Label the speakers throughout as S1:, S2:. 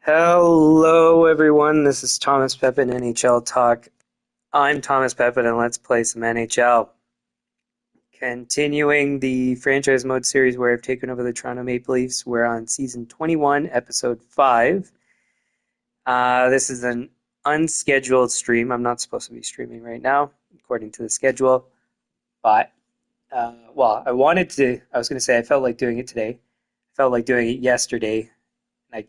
S1: Hello, everyone. This is Thomas Pepin, NHL Talk. I'm Thomas Pepin, and let's play some NHL. Continuing the franchise mode series where I've taken over the Toronto Maple Leafs. We're on season 21, episode 5. This is an unscheduled stream. I'm not supposed to be streaming right now, according to the schedule. But, I was going to say I felt like doing it today. I felt like doing it yesterday. I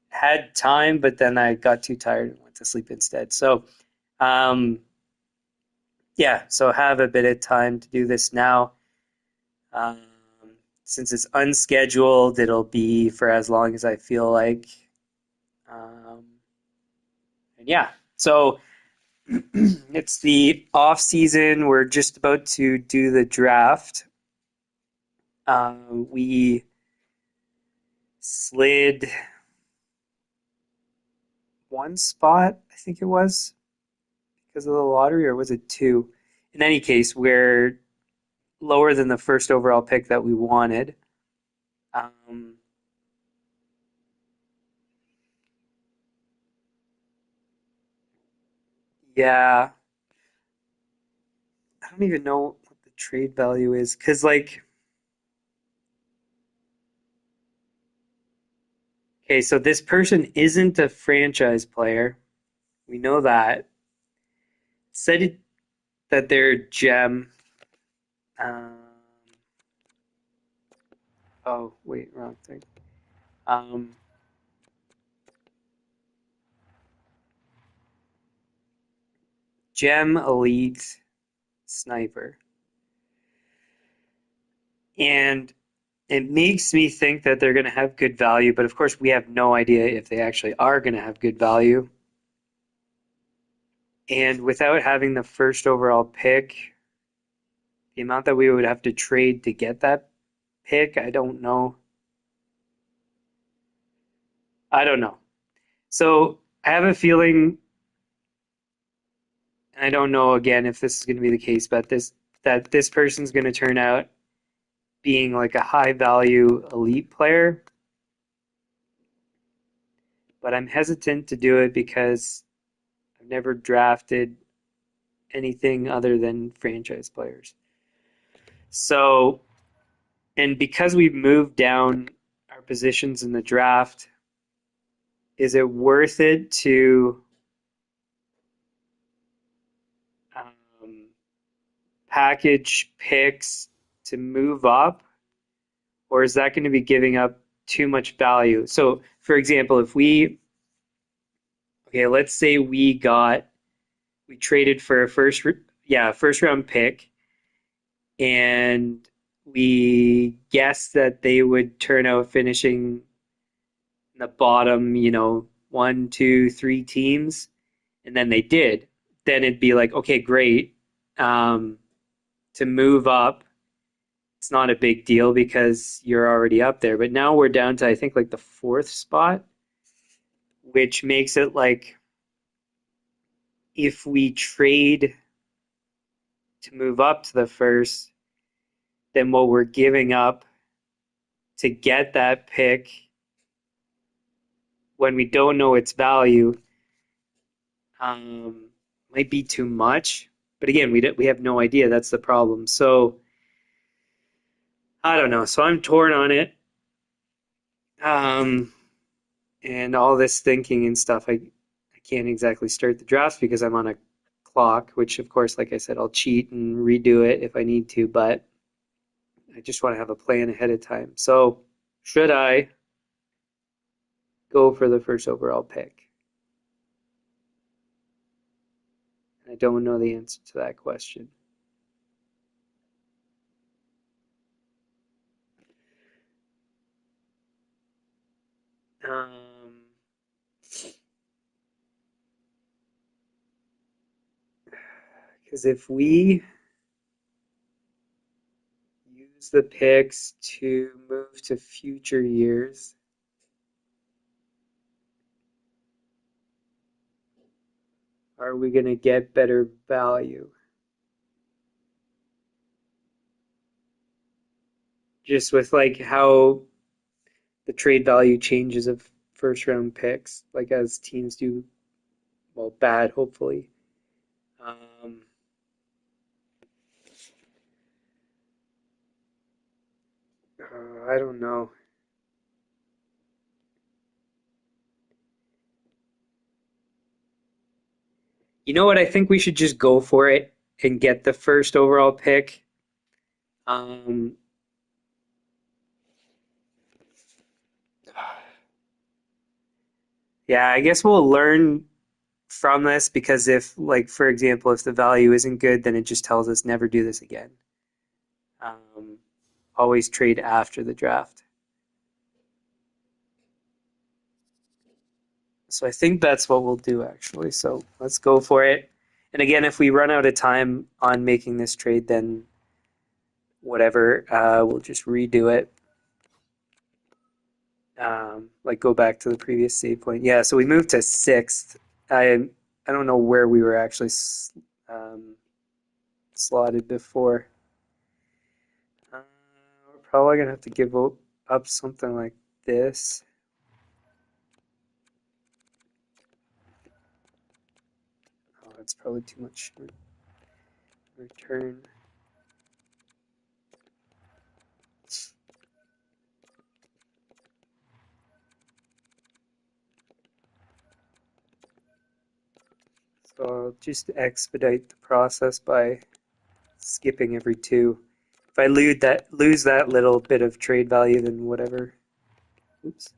S1: had time, but then I got too tired and went to sleep instead. So, so have a bit of time to do this now. Um, since it's unscheduled, it'll be for as long as I feel like. So it's the off season. We're just about to do the draft. We slid one spot, I think it was, because of the lottery, or was it two? In any case, we're lower than the first overall pick that we wanted. Um, yeah, I don't even know what the trade value is, because, like, okay, so this person isn't a franchise player. We know that. Said that they're a gem. Um, oh, wait, wrong thing. Um, Gem elite sniper. And it makes me think that they're going to have good value, but of course, we have no idea if they actually are going to have good value. And without having the first overall pick, the amount that we would have to trade to get that pick, I don't know. I don't know. So I have a feeling, and I don't know again if this is going to be the case, but this person's going to turn out being like a high value elite player. But I'm hesitant to do it because I've never drafted anything other than franchise players. So, and because we've moved down our positions in the draft, is it worth it to um, package picks to move up, or is that going to be giving up too much value? So, for example, let's say we traded for a first round pick, and we guessed that they would turn out finishing in the bottom, one, two, three teams, and then they did. Then it'd be like, okay, great. To move up, it's not a big deal because you're already up there. But now we're down to, I think, like the fourth spot, which makes it like if we trade to move up to the first, then what we're giving up to get that pick when we don't know its value um, might be too much. But again, we have no idea. That's the problem. So I don't know. So I'm torn on it. Um, and all this thinking and stuff, I can't exactly start the draft because I'm on a clock, which of course, like I said, I'll cheat and redo it if I need to, but I just want to have a plan ahead of time. So should I go for the first overall pick? I don't know the answer to that question. Um, because if we use the picks to move to future years, are we going to get better value? Just with like how the trade value changes of first round picks, like as teams do well bad, hopefully. Um, I don't know. You know what? I think we should just go for it and get the first overall pick. Um, yeah, I guess we'll learn from this because if, like, for example, if the value isn't good, then it just tells us never do this again. Um, always trade after the draft. So I think that's what we'll do actually. So let's go for it. And again, if we run out of time on making this trade, then whatever, we'll just redo it. Like go back to the previous save point. Yeah, so we moved to sixth. I don't know where we were actually um, slotted before. We're probably gonna have to give up something like this. Oh, that's probably too much return. So I'll just expedite the process by skipping every two. If I lose that little bit of trade value, then whatever. Oops.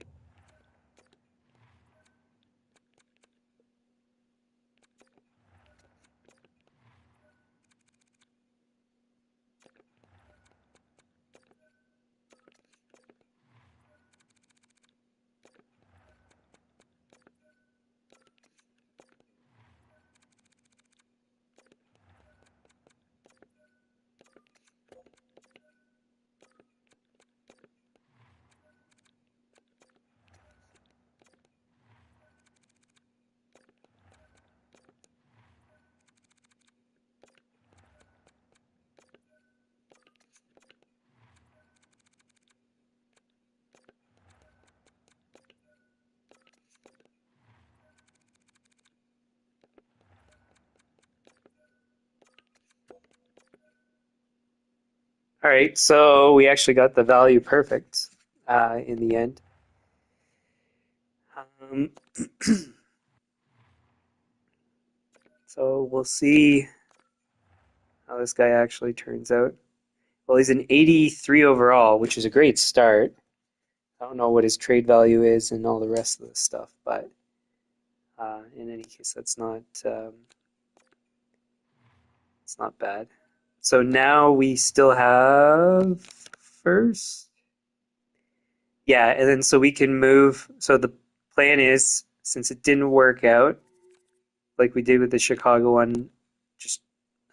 S1: All right, so we actually got the value perfect in the end. Um, so we'll see how this guy actually turns out. Well, he's an 83 overall, which is a great start. I don't know what his trade value is and all the rest of the stuff, but in any case, it's not bad. So now we still have first. Yeah, and then so we can move. So the plan is, since it didn't work out like we did with the Chicago one, just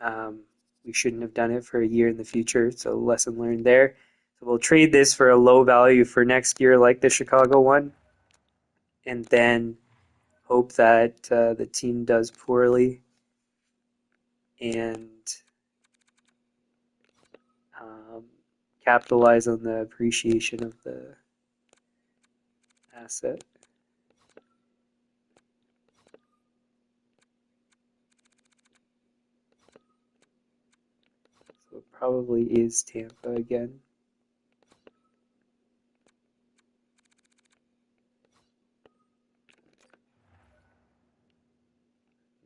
S1: um, we shouldn't have done it for a year in the future. So lesson learned there. So we'll trade this for a low value for next year, like the Chicago one, and then hope that the team does poorly and um, capitalize on the appreciation of the asset. So it probably is Tampa again.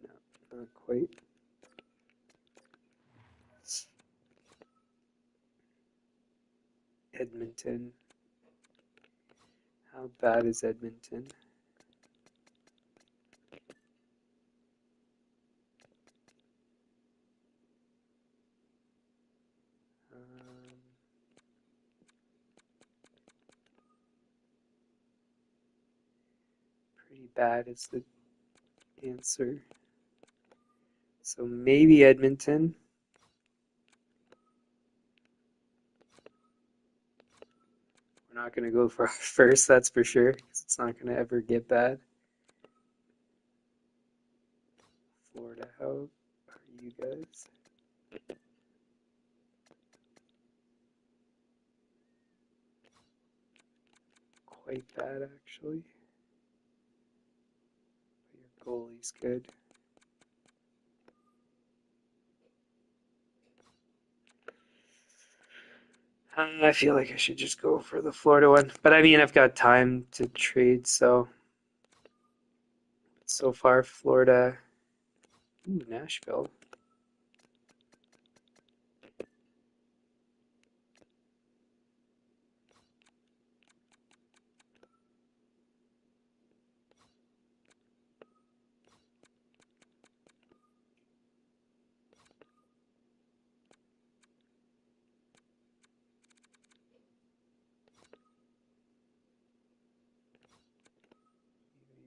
S1: No, not quite. Edmonton. How bad is Edmonton? Um, pretty bad is the answer. So maybe Edmonton. We're not going to go for our first, that's for sure, because it's not going to ever get bad. Florida, how are you guys? Quite bad, actually. But your goalie's good. I feel like I should just go for the Florida one. But I mean, I've got time to trade, so far Florida. Ooh, Nashville.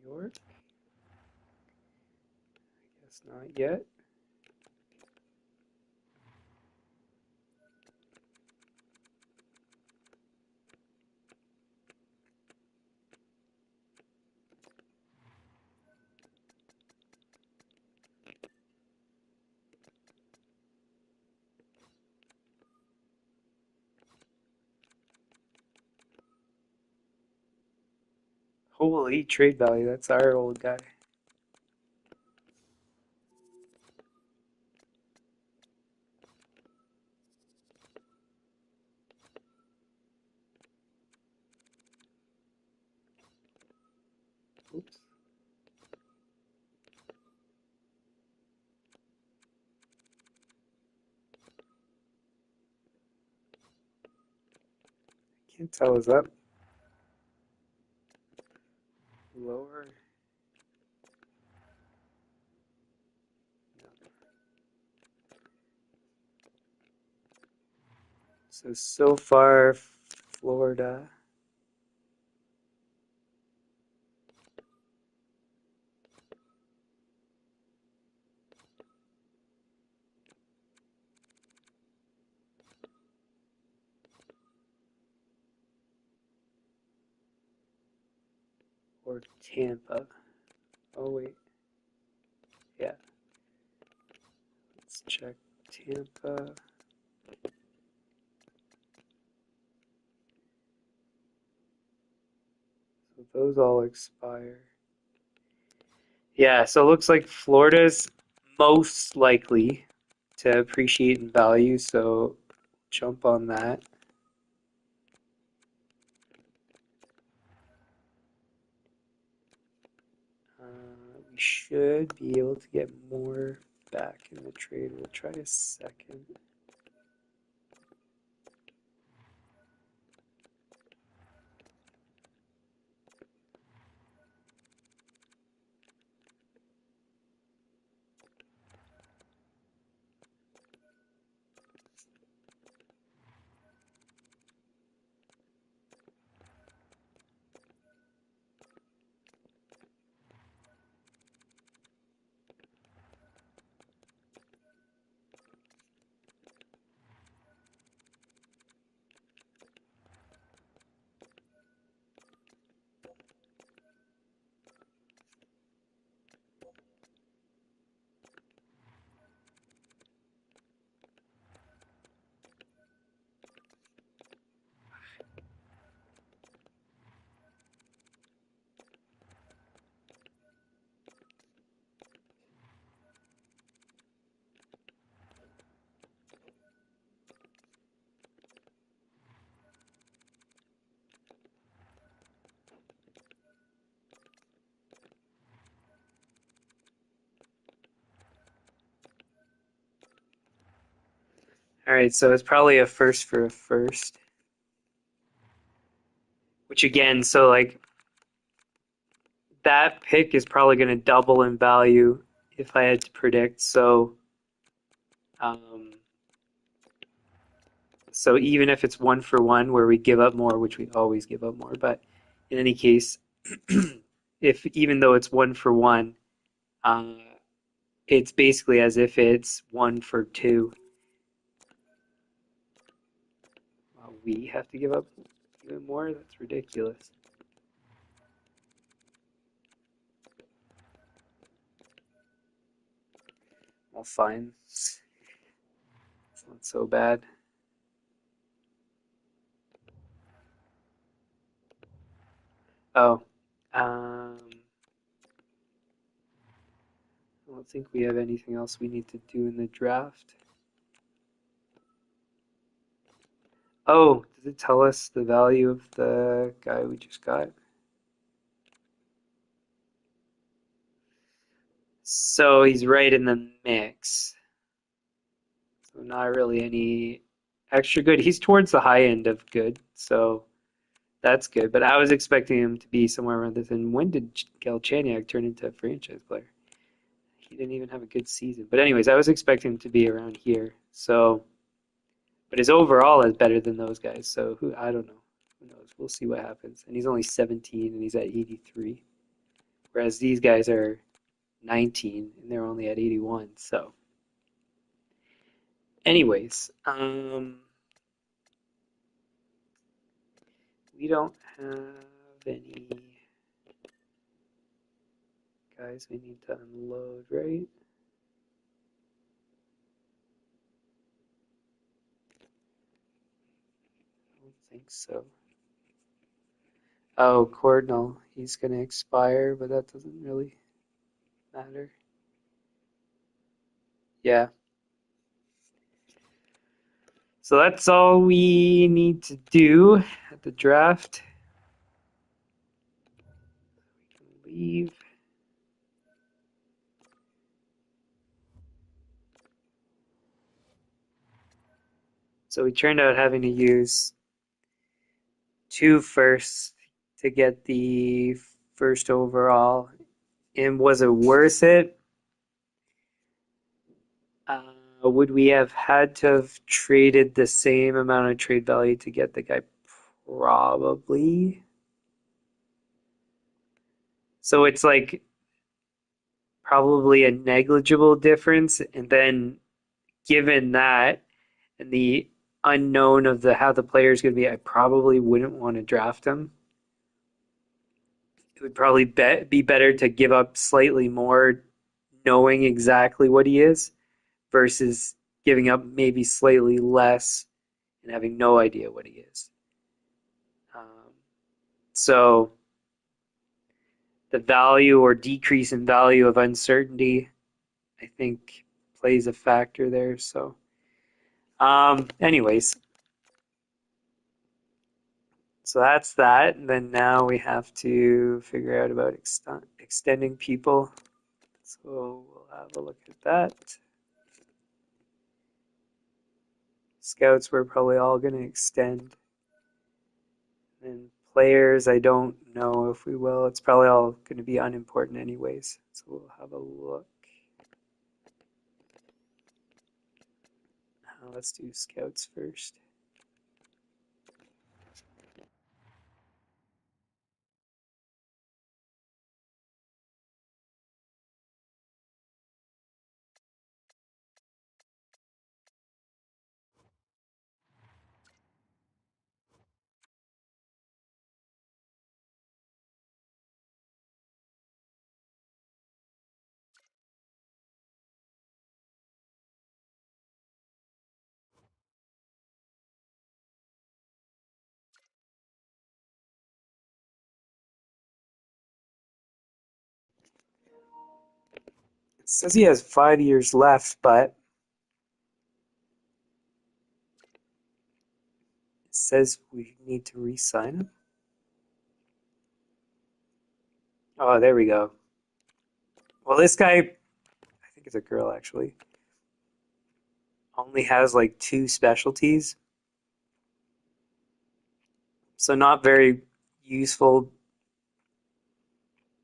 S1: New York. Guess not yet. Holy trade value, that's our old guy. Oops. Can't tell, is that lower? No. So far, Florida. Or Tampa. Oh, wait. Yeah. Let's check Tampa. So those all expire. Yeah, so it looks like Florida's most likely to appreciate in value, so jump on that. We should be able to get more back in the trade. We'll try a second. All right, so it's probably a first for a first. Which again, so like that pick is probably going to double in value if I had to predict. Um, so even if it's one for one where we give up more, which we always give up more, but in any case, if even though it's 1 for 1, uh, it's basically as if it's 1 for 2. We have to give up even more? That's ridiculous. Well, fine. It's not so bad. Oh, I don't think we have anything else we need to do in the draft. Oh, does it tell us the value of the guy we just got? So he's right in the mix. So not really any extra good. He's towards the high end of good, so that's good. But I was expecting him to be somewhere around this. And when did Galchenyuk turn into a franchise player? He didn't even have a good season. But anyways, I was expecting him to be around here. So, but his overall is better than those guys. So who I don't know. Who knows? We'll see what happens. And he's only 17 and he's at 83, whereas these guys are 19 and they're only at 81. So, anyways, we don't have any guys we need to unload, right? I don't think so. Oh, Cordnell, he's gonna expire, but that doesn't really matter. Yeah. So that's all we need to do at the draft. We can leave. So we turned out having to use 2 firsts to get the first overall. And was it worth it? Would we have had to have traded the same amount of trade value to get the guy? Probably. So it's like probably a negligible difference. And then given that and the unknown of the how the player is going to be, I probably wouldn't want to draft him. It would probably be better to give up slightly more knowing exactly what he is versus giving up maybe slightly less and having no idea what he is. Um, so the value or decrease in value of uncertainty, I think, plays a factor there. So, anyways, so that's that. And then now we have to figure out about extending people. So we'll have a look at that. Scouts, we're probably all going to extend. And players, I don't know if we will. It's probably all going to be unimportant anyways. So we'll have a look. Let's do scouts first. It says he has 5 years left, but it says we need to re-sign him. Oh, there we go. Well, this guy, I think it's a girl actually, only has like 2 specialties. So not very useful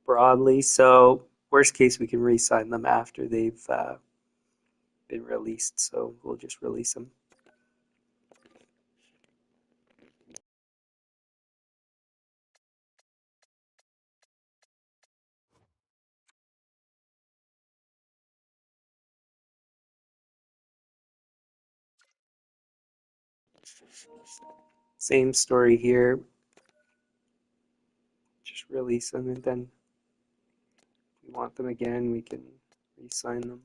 S1: broadly. So worst case, we can re-sign them after they've been released. So we'll just release them. Same story here. Just release them, and then if we want them again, we can re-sign them.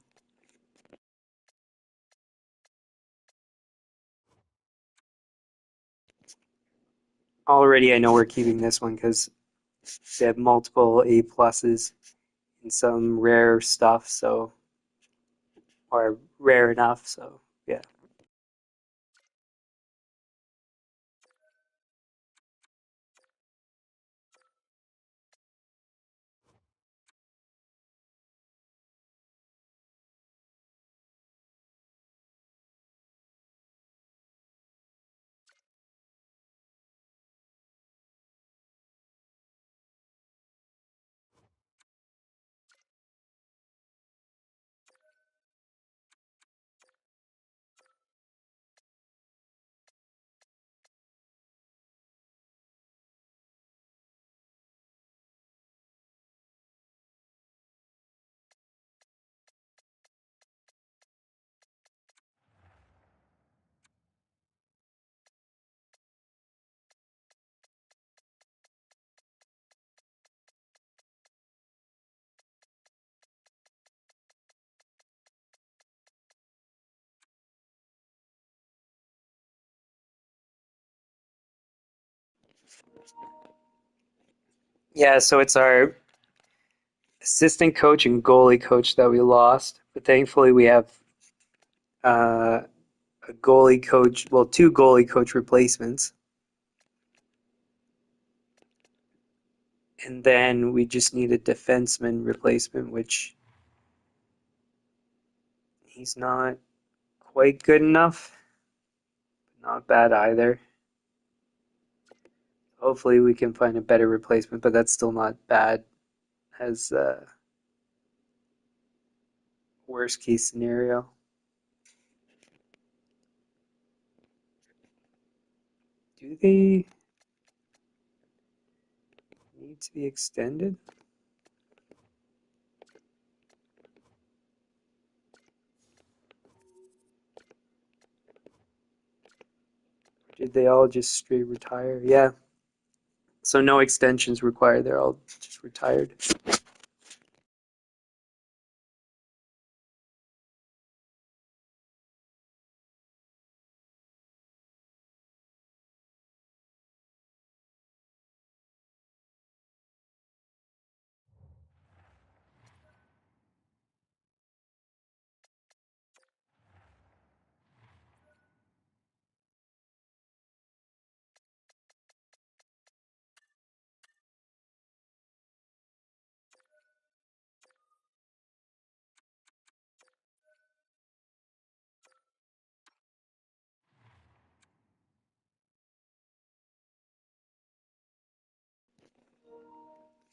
S1: Already I know we're keeping this one because they have multiple A pluses and some rare stuff, so or rare enough, so yeah. Yeah, so it's our assistant coach and goalie coach that we lost, but thankfully we have uh, a goalie coach, well, two goalie coach replacements. And then we just need a defenseman replacement, which he's not quite good enough, not bad either. Hopefully we can find a better replacement, but that's still not bad as worst case scenario. Do they need to be extended? Did they all just straight retire? Yeah. So no extensions required. They're all just retired.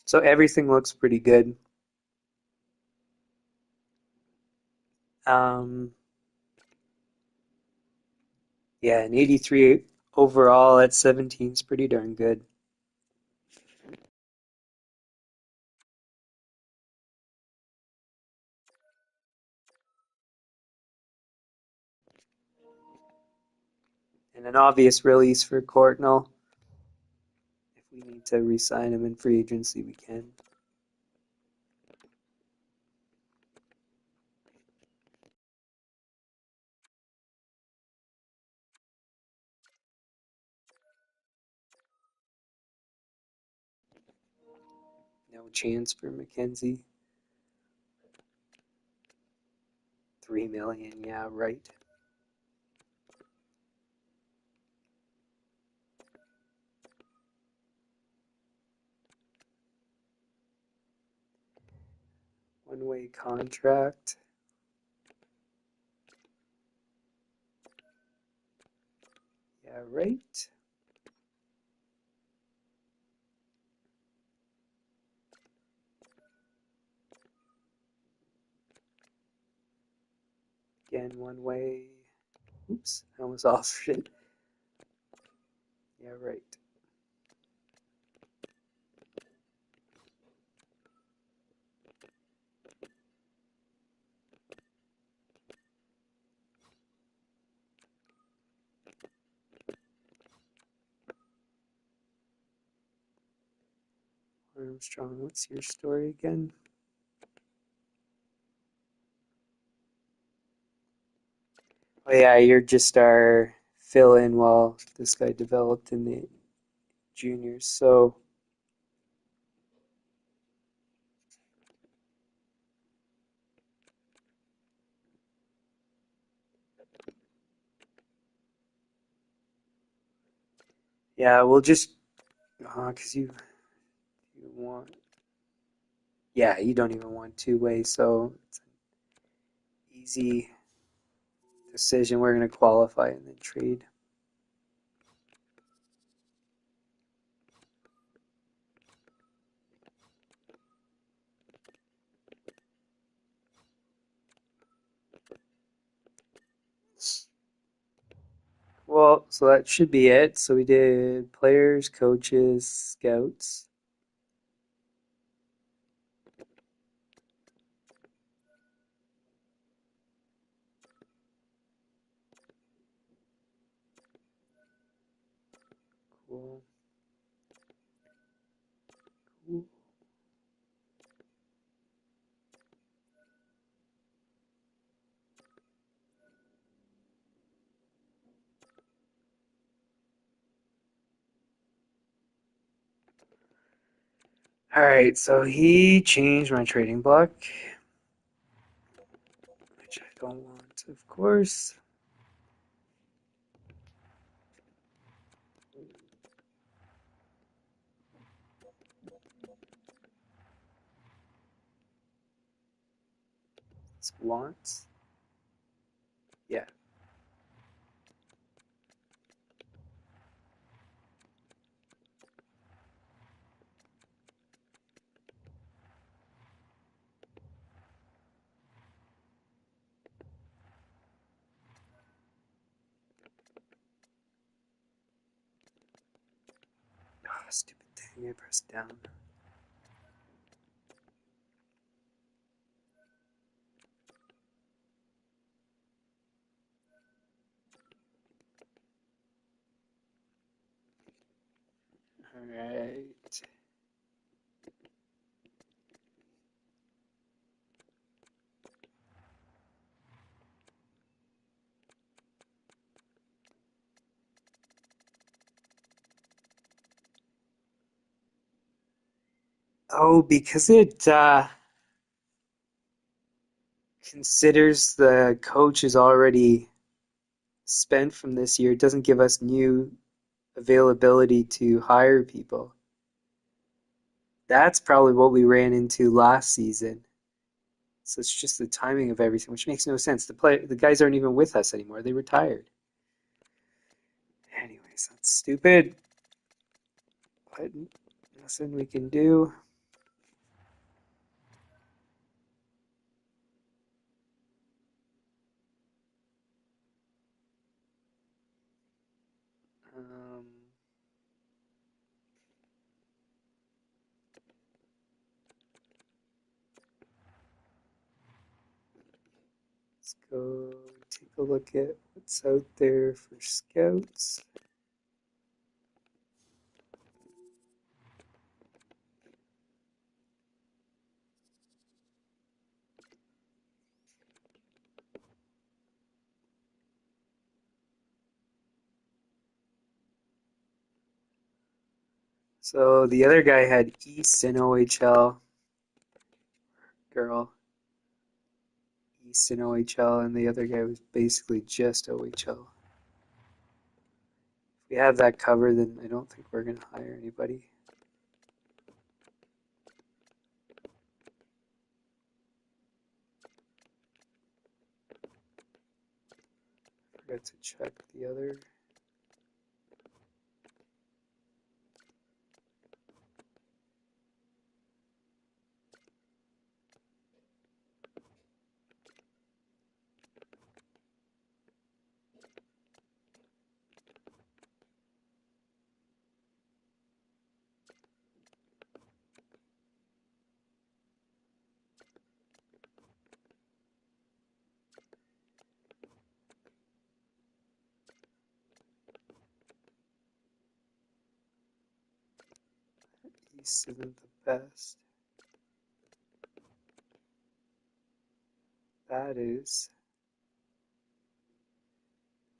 S1: So everything looks pretty good. Um, yeah, an 83 overall at 17 is pretty darn good. And an obvious release for Courtnall. If we need to re-sign him in free agency, we can. No chance for McKenzie. 3 million, yeah, right. One-way contract. Yeah, right. Again, one way. Oops, I almost lost it. Yeah, right. Armstrong, what's your story again? Oh yeah, you're just our fill-in while this guy developed in the juniors. So yeah, we'll just because you want yeah, you don't even want two-way, so it's an easy decision. We're gonna qualify and then trade. Well, so that should be it. So we did players, coaches, scouts. Cool. Cool. All right, so he changed my trading block, which I don't want, of course. It's wants. Yeah. Oh, stupid thing. I pressed down. All right. Oh, because it considers the coach is already spent from this year, it doesn't give us new availability to hire people. That's probably what we ran into last season. So it's just the timing of everything, which makes no sense. The guys aren't even with us anymore. They retired. Anyways, that's stupid. But nothing we can do. Um, let's go take a look at what's out there for scouts. So the other guy had East and OHL, girl, East and OHL, and the other guy was basically just OHL. If we have that covered, then I don't think we're going to hire anybody. Forgot to check the other. East isn't the best. That is.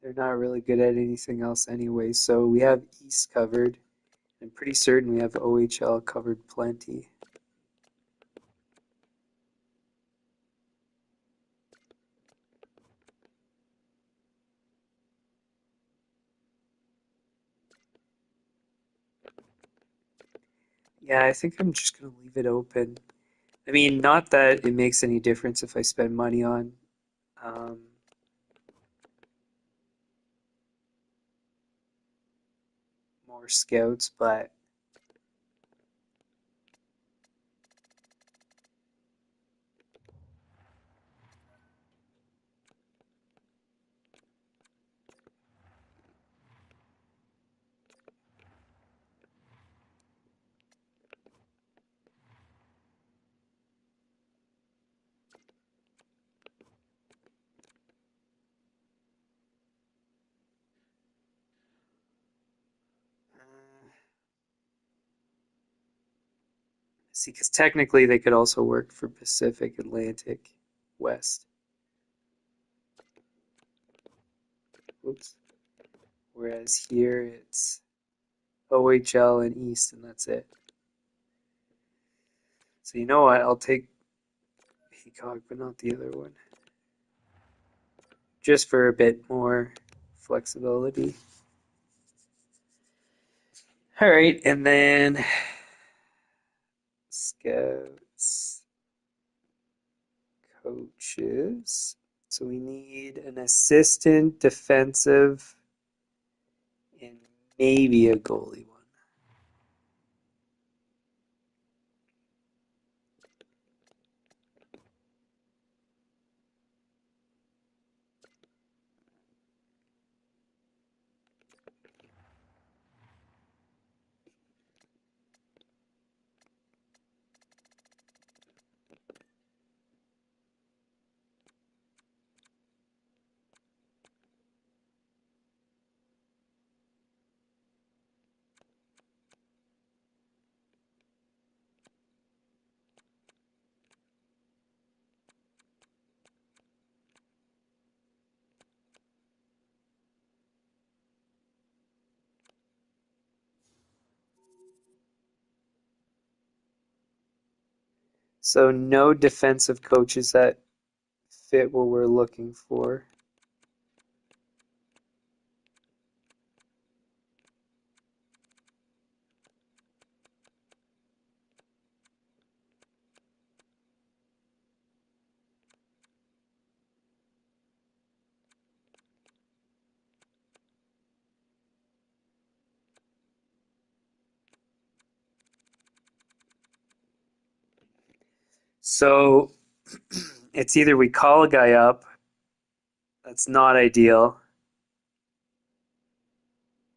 S1: They're not really good at anything else anyway, so we have East covered. I'm pretty certain we have OHL covered plenty. Yeah, I think I'm just going to leave it open. I mean, not that it makes any difference if I spend money on um, more scouts, but see, because technically they could also work for Pacific, Atlantic, West. Oops. Whereas here it's OHL and East, and that's it. So you know what? I'll take Peacock, but not the other one. Just for a bit more flexibility. All right, and then scouts, coaches. So we need an assistant, defensive, and maybe a goalie one. So no defensive coaches that fit what we're looking for. So it's either we call a guy up, that's not ideal,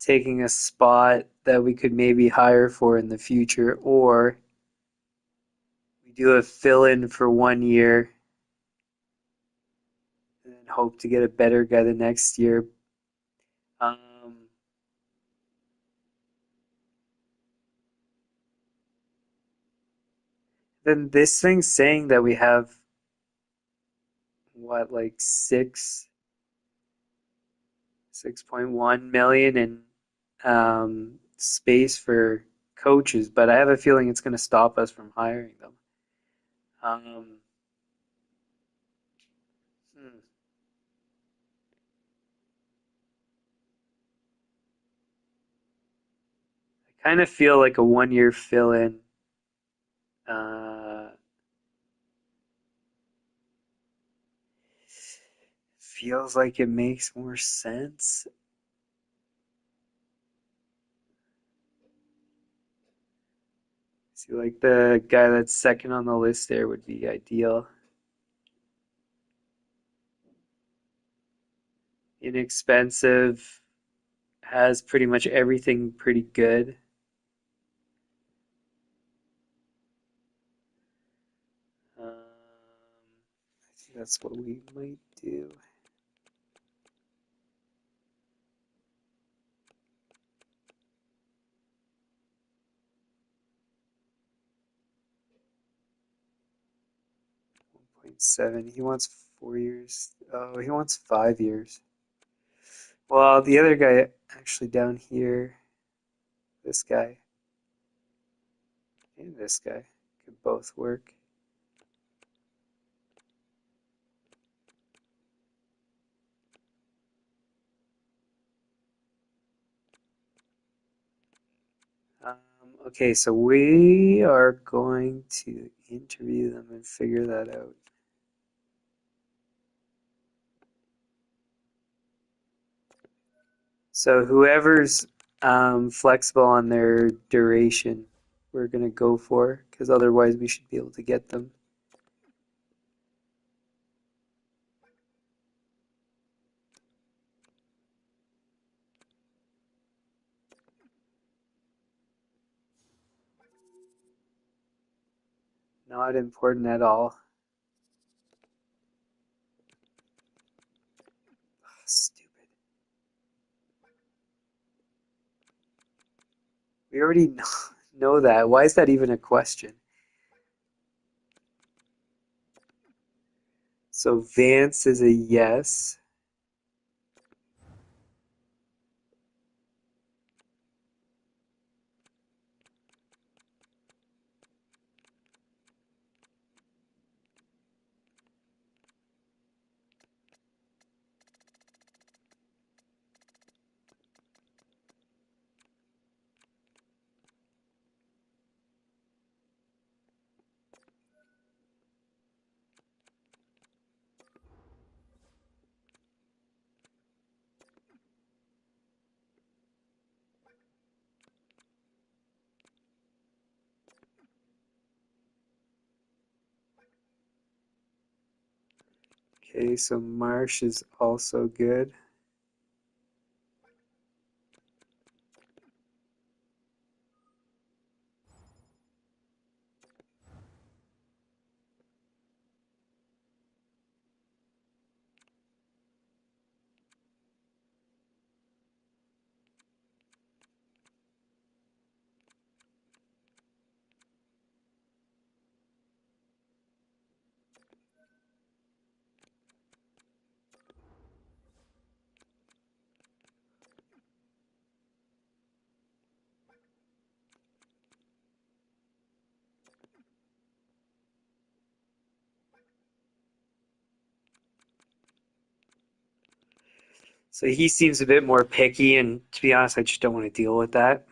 S1: taking a spot that we could maybe hire for in the future, or we do a fill in for 1 year and hope to get a better guy the next year. Um, then this thing's saying that we have what, like 6.1 million in space for coaches, but I have a feeling it's going to stop us from hiring them. Um, hmm. I kind of feel like a 1 year fill in uh, feels like it makes more sense. See, like the guy that's second on the list there would be ideal. Inexpensive, has pretty much everything pretty good. I think that's what we might do. 0.7. He wants 4 years. Oh, he wants 5 years. Well, the other guy actually down here, this guy and this guy could both work. Um, okay, so we are going to interview them and figure that out. So whoever's flexible on their duration, we're going to go for, because otherwise we should be able to get them. Not important at all. Stupid. We already know that. Why is that even a question? So Vance is a yes. Okay, so Marsh is also good. So he seems a bit more picky, and to be honest, I just don't want to deal with that.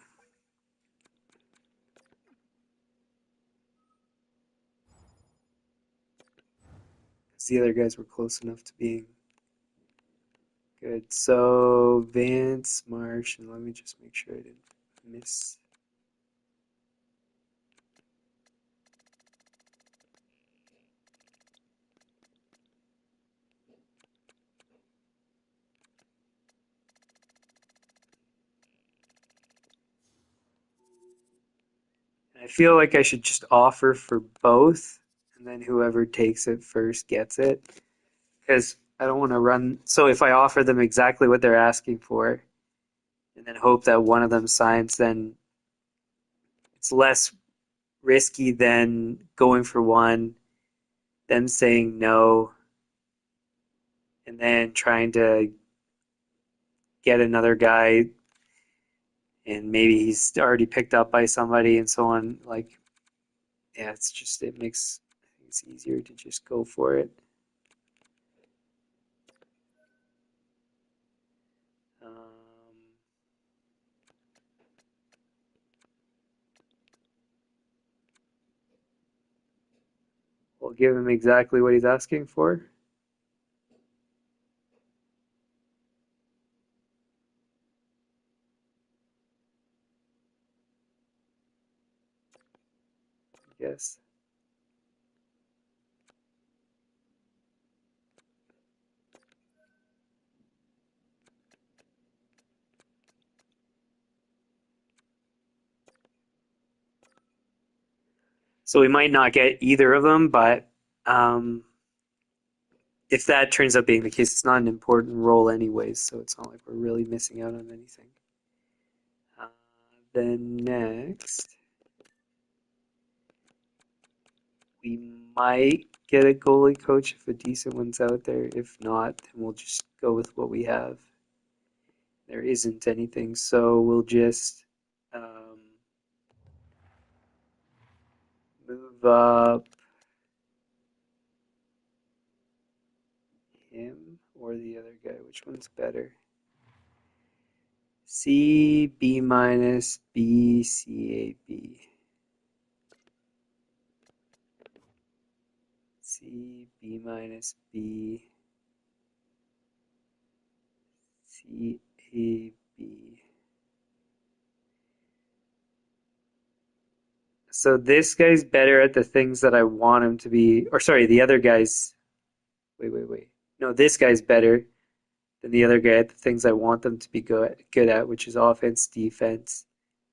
S1: Because the other guys were close enough to being good. So Vance, Marsh, and let me just make sure I didn't miss. I feel like I should just offer for both, and then whoever takes it first gets it. Because I don't want to run. So if I offer them exactly what they're asking for, and then hope that one of them signs, then it's less risky than going for one, them saying no, and then trying to get another guy, and maybe he's already picked up by somebody and so on. Like, yeah, it makes I think it's easier to just go for it. Um, we'll give him exactly what he's asking for. Yes. So we might not get either of them, but um, if that turns out being the case, it's not an important role anyways, so it's not like we're really missing out on anything. Uh, then next, We might get a goalie coach if a decent one's out there. If not, then we'll just go with what we have. There isn't anything, so we'll just um, move up him or the other guy. Which one's better? C, B minus, B, C, A, B. C, B minus, B, C, A, B. So this guy's better at the things that I want him to be, or sorry, the other guy's, wait. No, this guy's better than the other guy at the things I want them to be good at, which is offense, defense,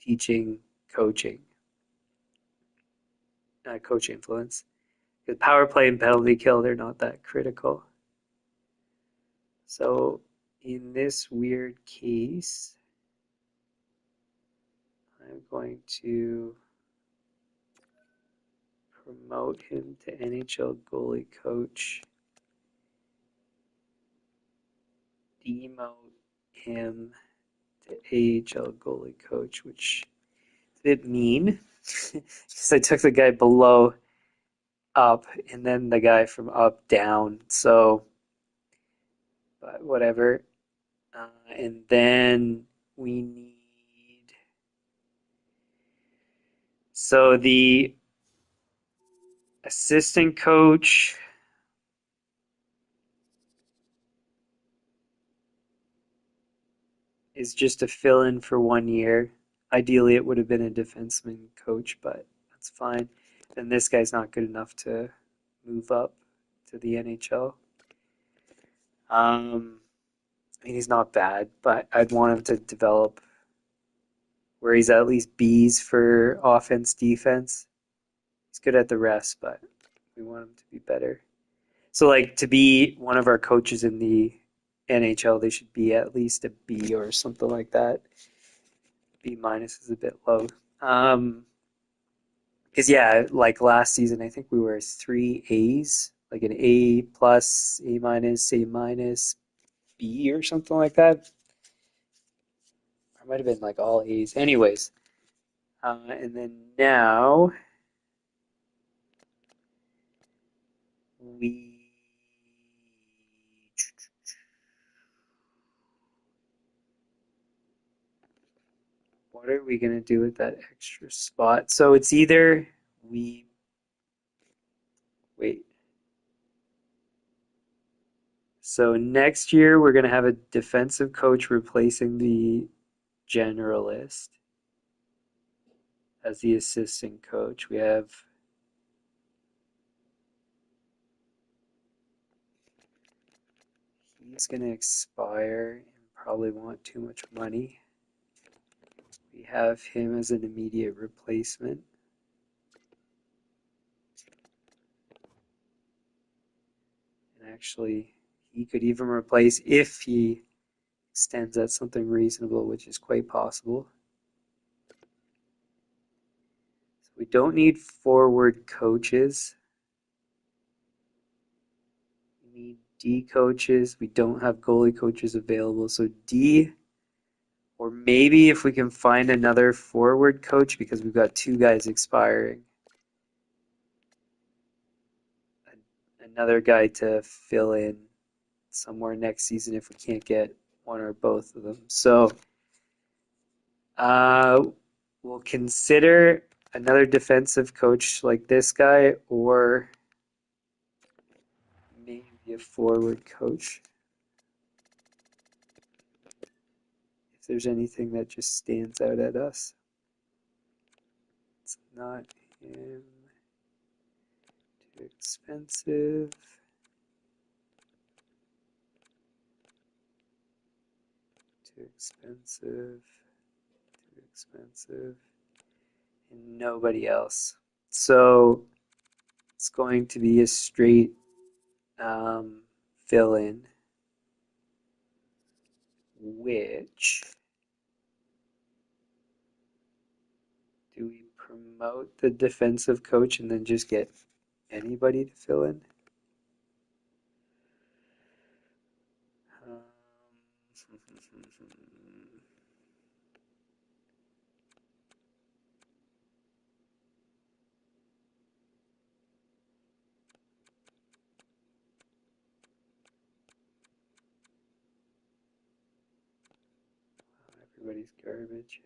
S1: teaching, coaching, coach influence. Because power play and penalty kill, they're not that critical. So in this weird case, I'm going to promote him to NHL goalie coach, demote him to AHL goalie coach, which is a bit mean because I took the guy below up and then the guy from up down. So, but whatever. And then we need. So the assistant coach is just a fill in for 1 year. Ideally, it would have been a defenseman coach, but that's fine. Then this guy's not good enough to move up to the NHL. I mean, he's not bad, but I'd want him to develop where he's at least B's for offense, defense. He's good at the rest, but we want him to be better. So, like, to be one of our coaches in the NHL, they should be at least a B or something like that. B minus is a bit low. Because yeah, like last season, I think we were 3 A's, like an A plus, A minus, B or something like that. Or it might have been like all A's. Anyways, and then now we what are we gonna do with that extra spot? So it's either we wait. So next year we're gonna have a defensive coach replacing the generalist as the assistant coach. We have he's gonna expire and probably want too much money. We have him as an immediate replacement. And actually he could even replace if he extends at something reasonable, which is quite possible. So we don't need forward coaches. We need D coaches. We don't have goalie coaches available. So D, or maybe if we can find another forward coach because we've got two guys expiring. Another guy to fill in somewhere next season if we can't get one or both of them. So uh, we'll consider another defensive coach like this guy or maybe a forward coach. If there's anything that just stands out at us. It's not him. Too expensive. Too expensive. Too expensive. And nobody else. So it's going to be a straight fill in, which do we promote the defensive coach and then just get anybody to fill in. Um, everybody's garbage.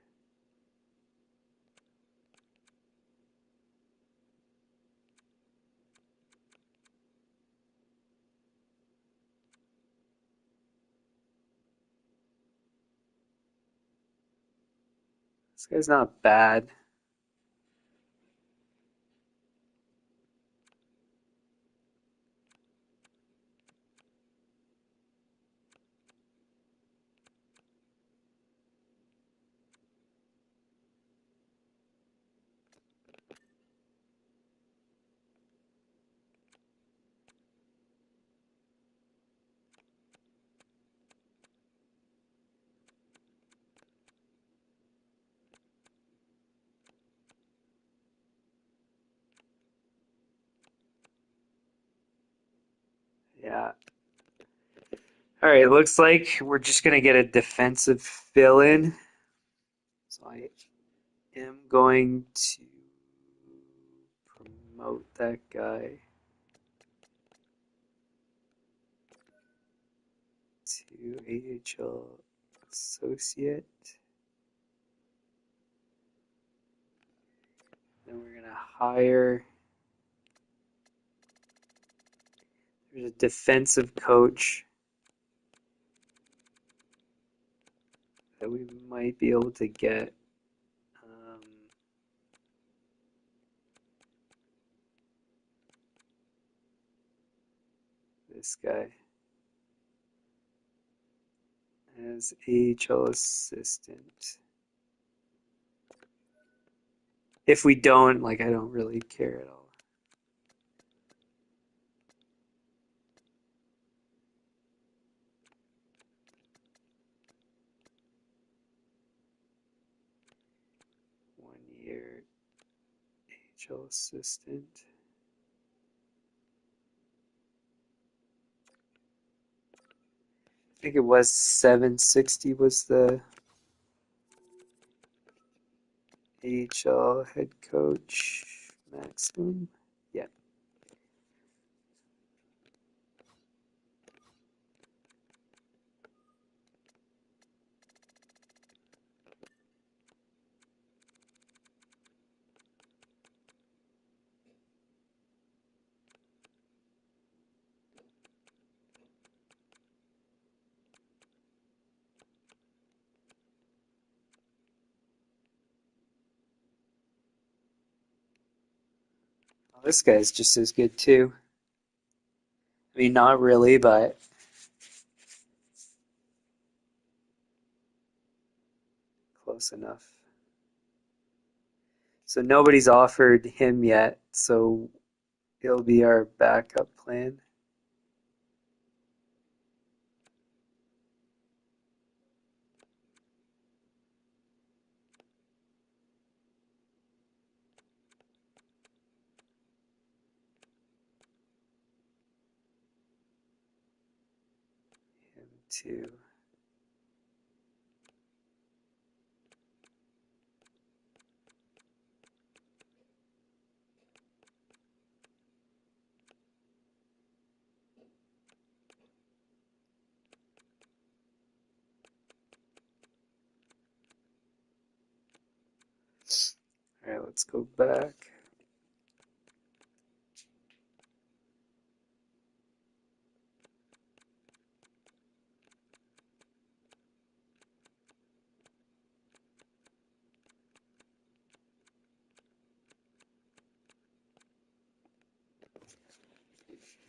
S1: This guy's not bad. Yeah. All right, looks like we're just gonna get a defensive fill in. So I am going to promote that guy to AHL associate. Then we're gonna hire. There's a defensive coach that we might be able to get. This guy as AHL assistant. If we don't, like, I don't really care at all. One-year AHL assistant. I think it was 760 was the AHL head coach maximum. Yeah. Well, this guy's just as good too. I mean, not really, but close enough. So nobody's offered him yet, so he'll be our backup plan. Him too. All right, let's go back.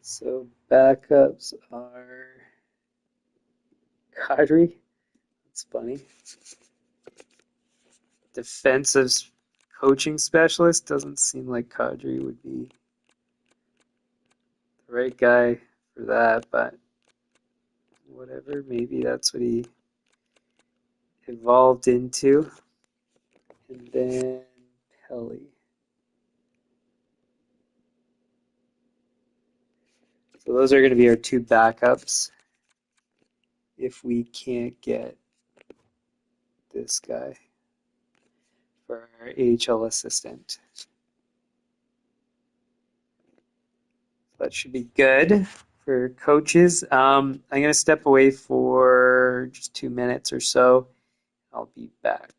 S1: So backups are Kadri. That's funny. Defensive coaching specialist doesn't seem like Kadri would be the right guy for that, but whatever. Maybe that's what he evolved into. And then Pelly. So those are going to be our two backups if we can't get this guy for our AHL assistant. That should be good for coaches. I'm going to step away for just 2 minutes or so. I'll be back.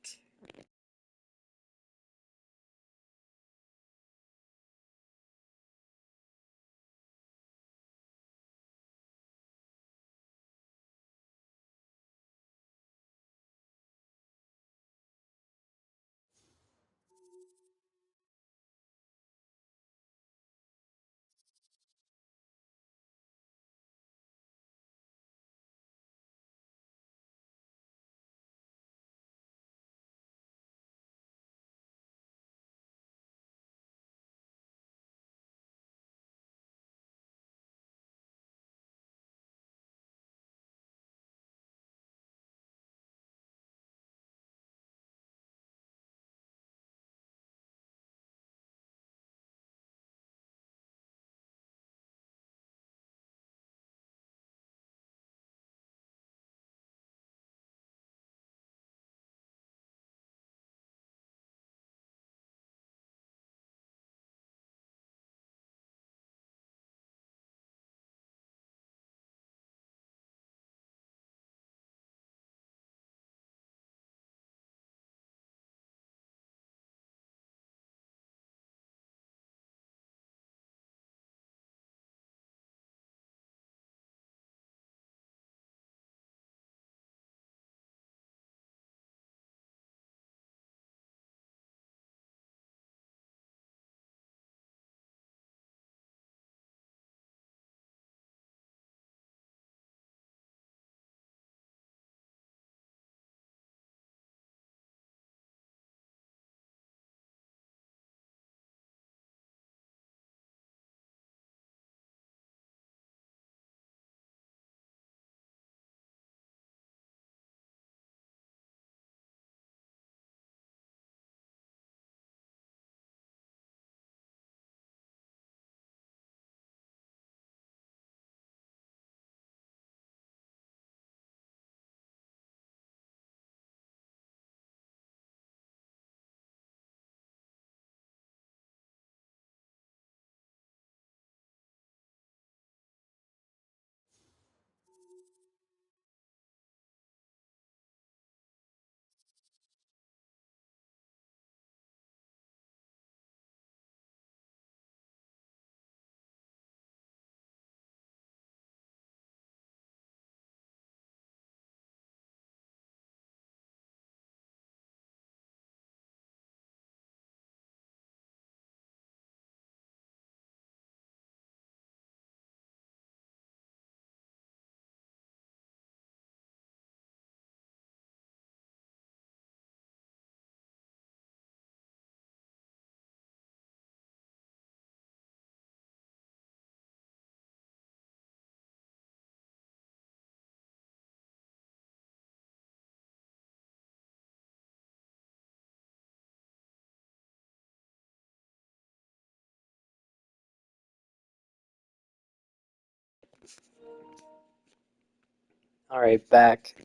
S1: All right, back.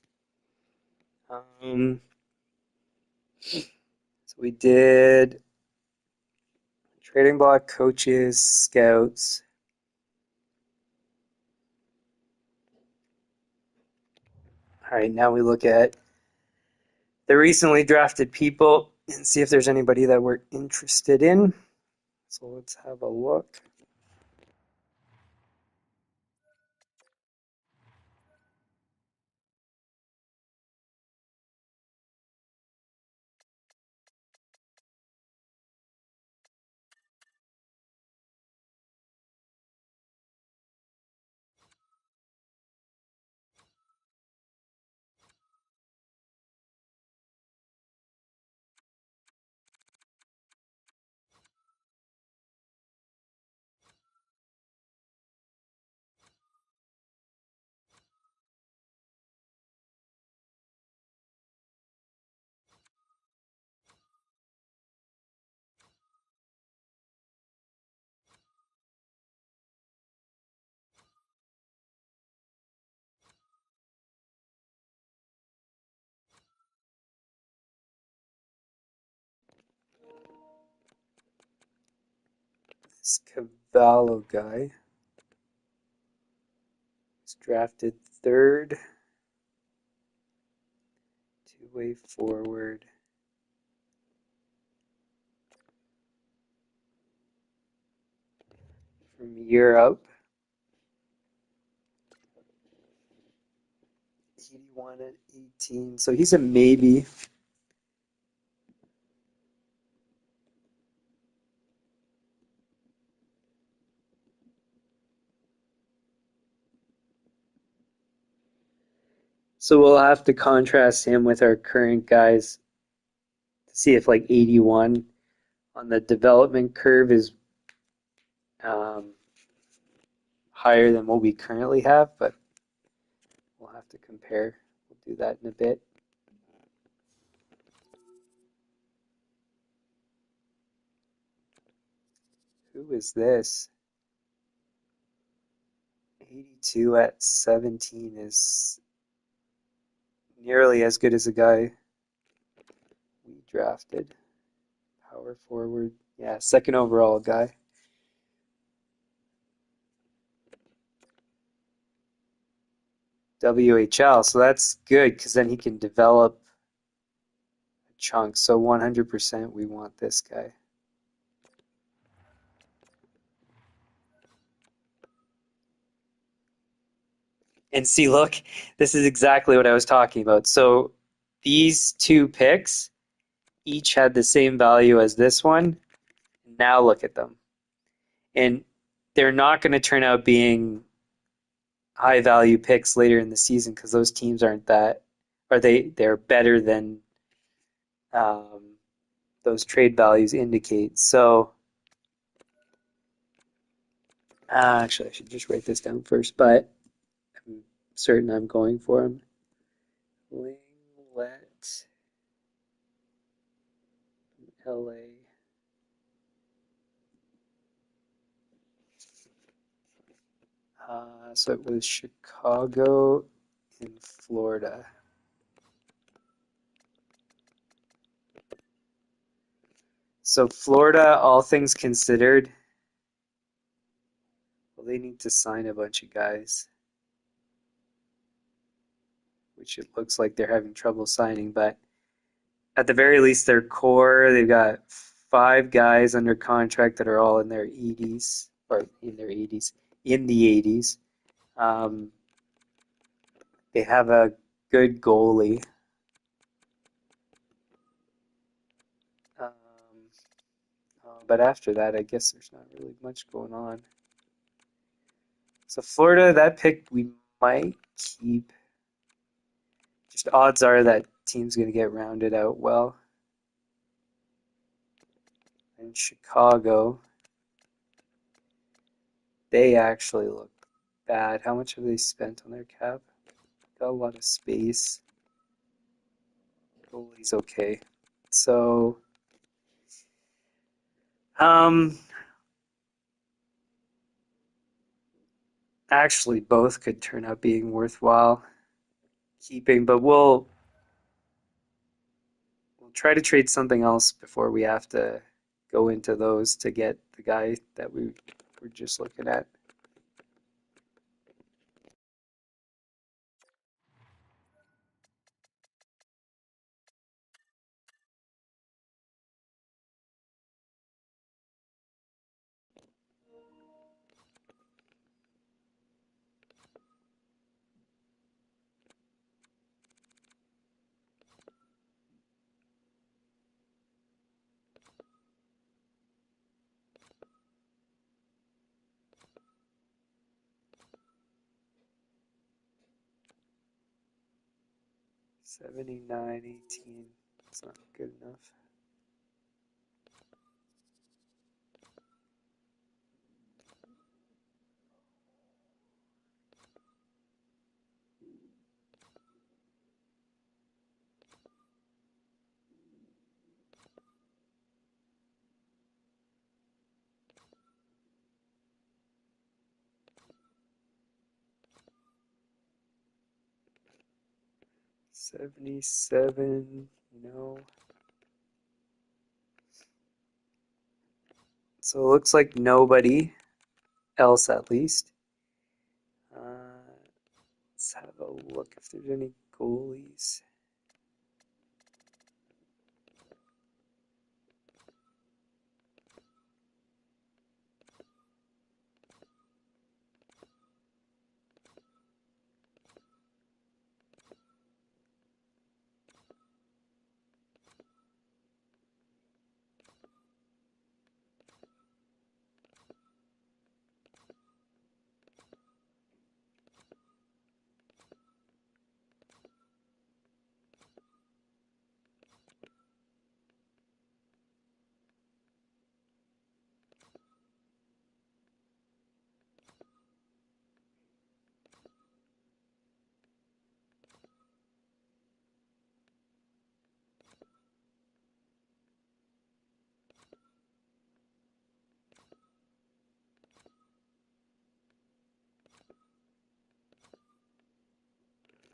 S1: Um, so we did trading block, coaches, scouts. All right, now we look at the recently drafted people and see if there's anybody that we're interested in. So let's have a look. This Cavallo guy was drafted third, two-way forward from Europe. 81 at 18, so he's a maybe. So we'll have to contrast him with our current guys to see if like 81 on the development curve is um, higher than what we currently have, but we'll have to compare. We'll do that in a bit. Who is this? 82 at 17 is nearly as good as a guy we drafted. Power forward. Yeah, second overall guy. WHL, so that's good because then he can develop a chunk. So 100% we want this guy. And see, look, this is exactly what I was talking about. So these two picks each had the same value as this one. Now look at them. And they're not going to turn out being high value picks later in the season because those teams aren't that, or they're better than um, those trade values indicate. So actually, I should just write this down first, but I'm certain I'm going for him. Winglet, LA. So it was Chicago and Florida. So Florida, all things considered, well, they need to sign a bunch of guys, which it looks like they're having trouble signing. But at the very least, their core, they've got 5 guys under contract that are all in their 80s, or in their 80s, in the 80s. Um, they have a good goalie. Um, but after that, I guess there's not really much going on. So Florida, that pick we might keep. Just odds are that team's going to get rounded out well. And Chicago, they actually look bad. How much have they spent on their cap? Got a lot of space. Goalie's okay. So, um, actually, both could turn out being worthwhile keeping, but we'll try to trade something else before we have to go into those to get the guy that we were just looking at. $79.18. It's not good enough. $77, no. So it looks like nobody else, at least. Let's have a look if there's any goalies.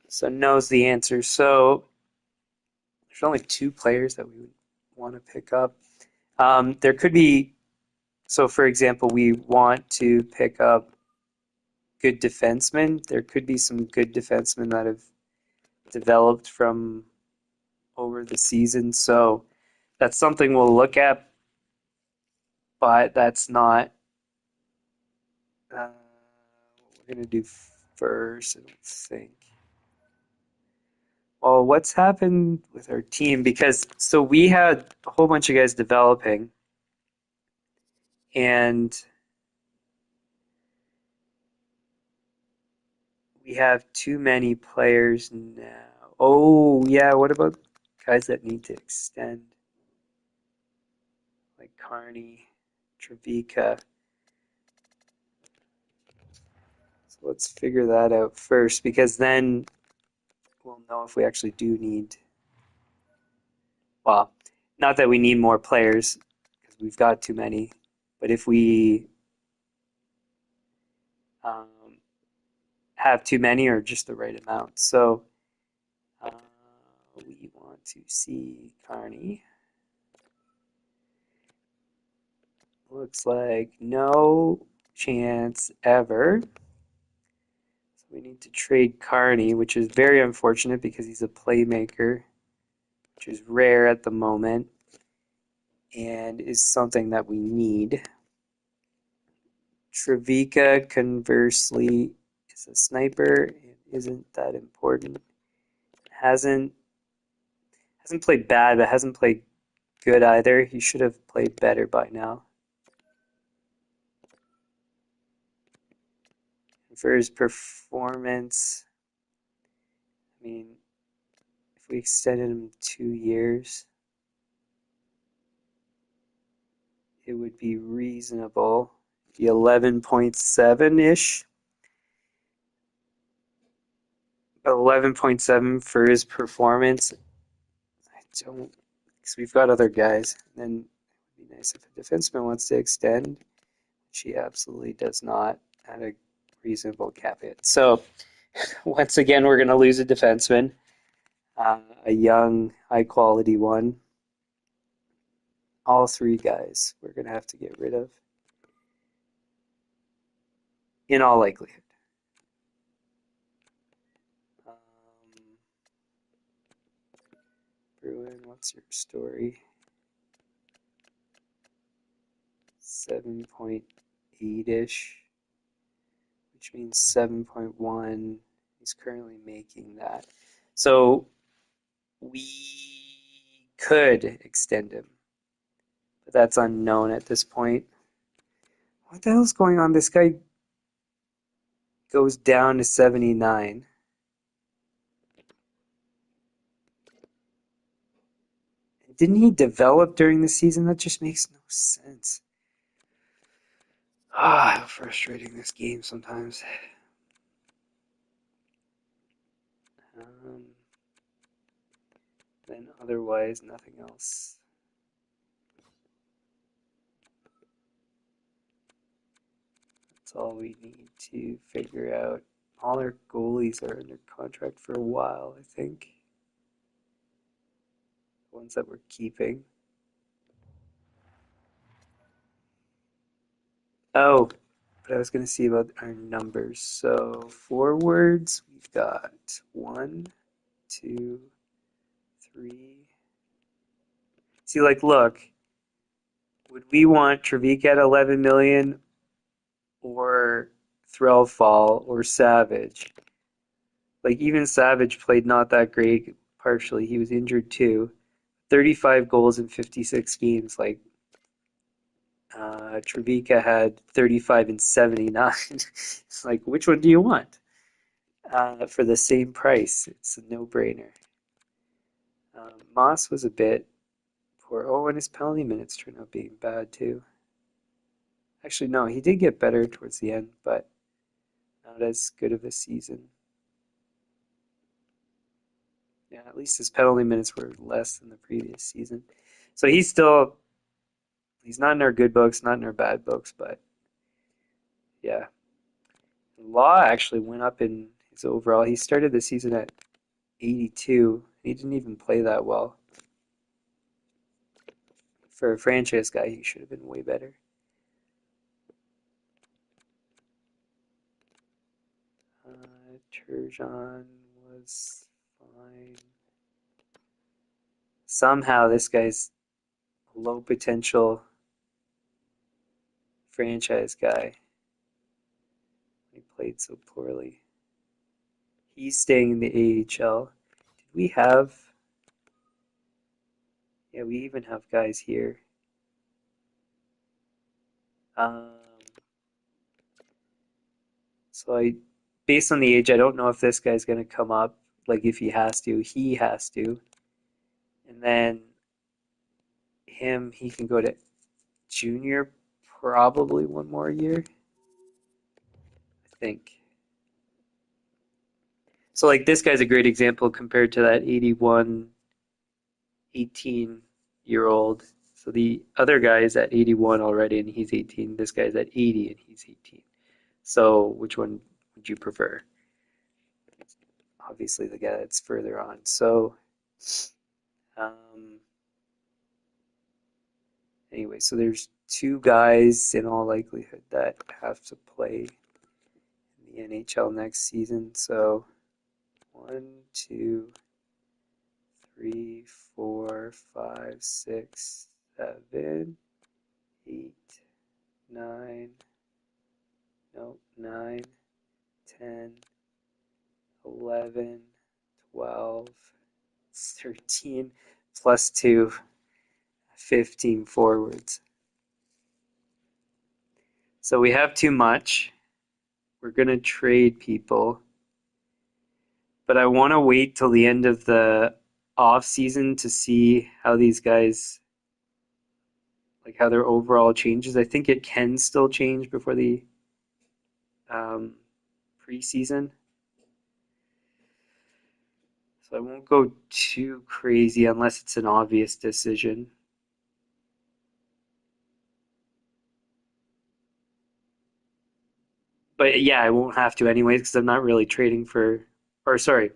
S1: So no's the answer. So there's only two players that we would want to pick up. There could be, so for example, we want to pick up good defensemen. There could be some good defensemen that have developed from over the season. So that's something we'll look at, but that's not what we're going to do first, I don't think. Well, what's happened with our team? Because so we had a whole bunch of guys developing, and we have too many players now. Oh, yeah, what about guys that need to extend? Like Carney, Trevica. So let's figure that out first, because then we'll know if we actually do need, well, not that we need more players, because we've got too many, but if we um, have too many or just the right amount. So uh, we want to see Carney. Looks like no chance ever. So we need to trade Carney, which is very unfortunate because he's a playmaker, which is rare at the moment and is something that we need. Trevica, conversely, is a sniper and isn't that important. Hasn't played bad, but hasn't played good either. He should have played better by now. For his performance, I mean, if we extended him 2 years, it would be reasonable. The 11.7-ish. 11.7 for his performance. I don't, because we've got other guys. And it would be nice if a defenseman wants to extend, which he absolutely does not at a reasonable cap hit. So once again, we're going to lose a defenseman, a young, high quality one. All three guys we're going to have to get rid of, in all likelihood. Um, Bruin, what's your story? 7.8-ish, which means 7.1. He's currently making that. So we could extend him, but that's unknown at this point. What the hell's going on? This guy goes down to 79. Didn't he develop during the season? That just makes no sense. Ah, how frustrating this game sometimes. Um, then otherwise, nothing else. That's all we need to figure out. All our goalies are under contract for a while, I think. The ones that we're keeping. Oh, but I was going to see about our numbers. So forwards, we've got one, two, three. See, like, look, would we want Trevika at 11 million or Threlfall or Savage? Like, even Savage played not that great partially. He was injured too. 35 goals in 56 games. Like, Trevika had 35 and 79. It's like, which one do you want? For the same price. It's a no-brainer. Moss was a bit poor. Oh, and his penalty minutes turned out being bad too. Actually, no, he did get better towards the end, but not as good of a season. Yeah, at least his penalty minutes were less than the previous season. So he's not in our good books, not in our bad books, but yeah. Law actually went up in his overall. He started the season at 82. He didn't even play that well. For a franchise guy, he should have been way better. Turgeon was fine. Somehow this guy's a low potential franchise guy. He played so poorly. He's staying in the AHL. Did we have? Yeah, we even have guys here. Um, so based on the age, I don't know if this guy's going to come up. Like if he has to. And then he can go to junior probably one more year, I think. So like this guy's a great example compared to that 81, 18-year-old. So the other guy is at 81 already and he's 18. This guy's at 80 and he's 18. So which one would you prefer? Obviously the guy that's further on. So um, anyway, so there's two guys in all likelihood that have to play in the NHL next season. So 1, 2, 3, 4, 5, 6, 7, 8, 9, nope, 9, 10, 11, 12, 13, plus 2, 15 forwards. So we have too much. We're going to trade people. But I want to wait till the end of the off season to see how these guys, like how their overall changes. I think it can still change before the um, preseason. So I won't go too crazy unless it's an obvious decision. But yeah, I won't have to anyways because I'm not really trading for, or sorry,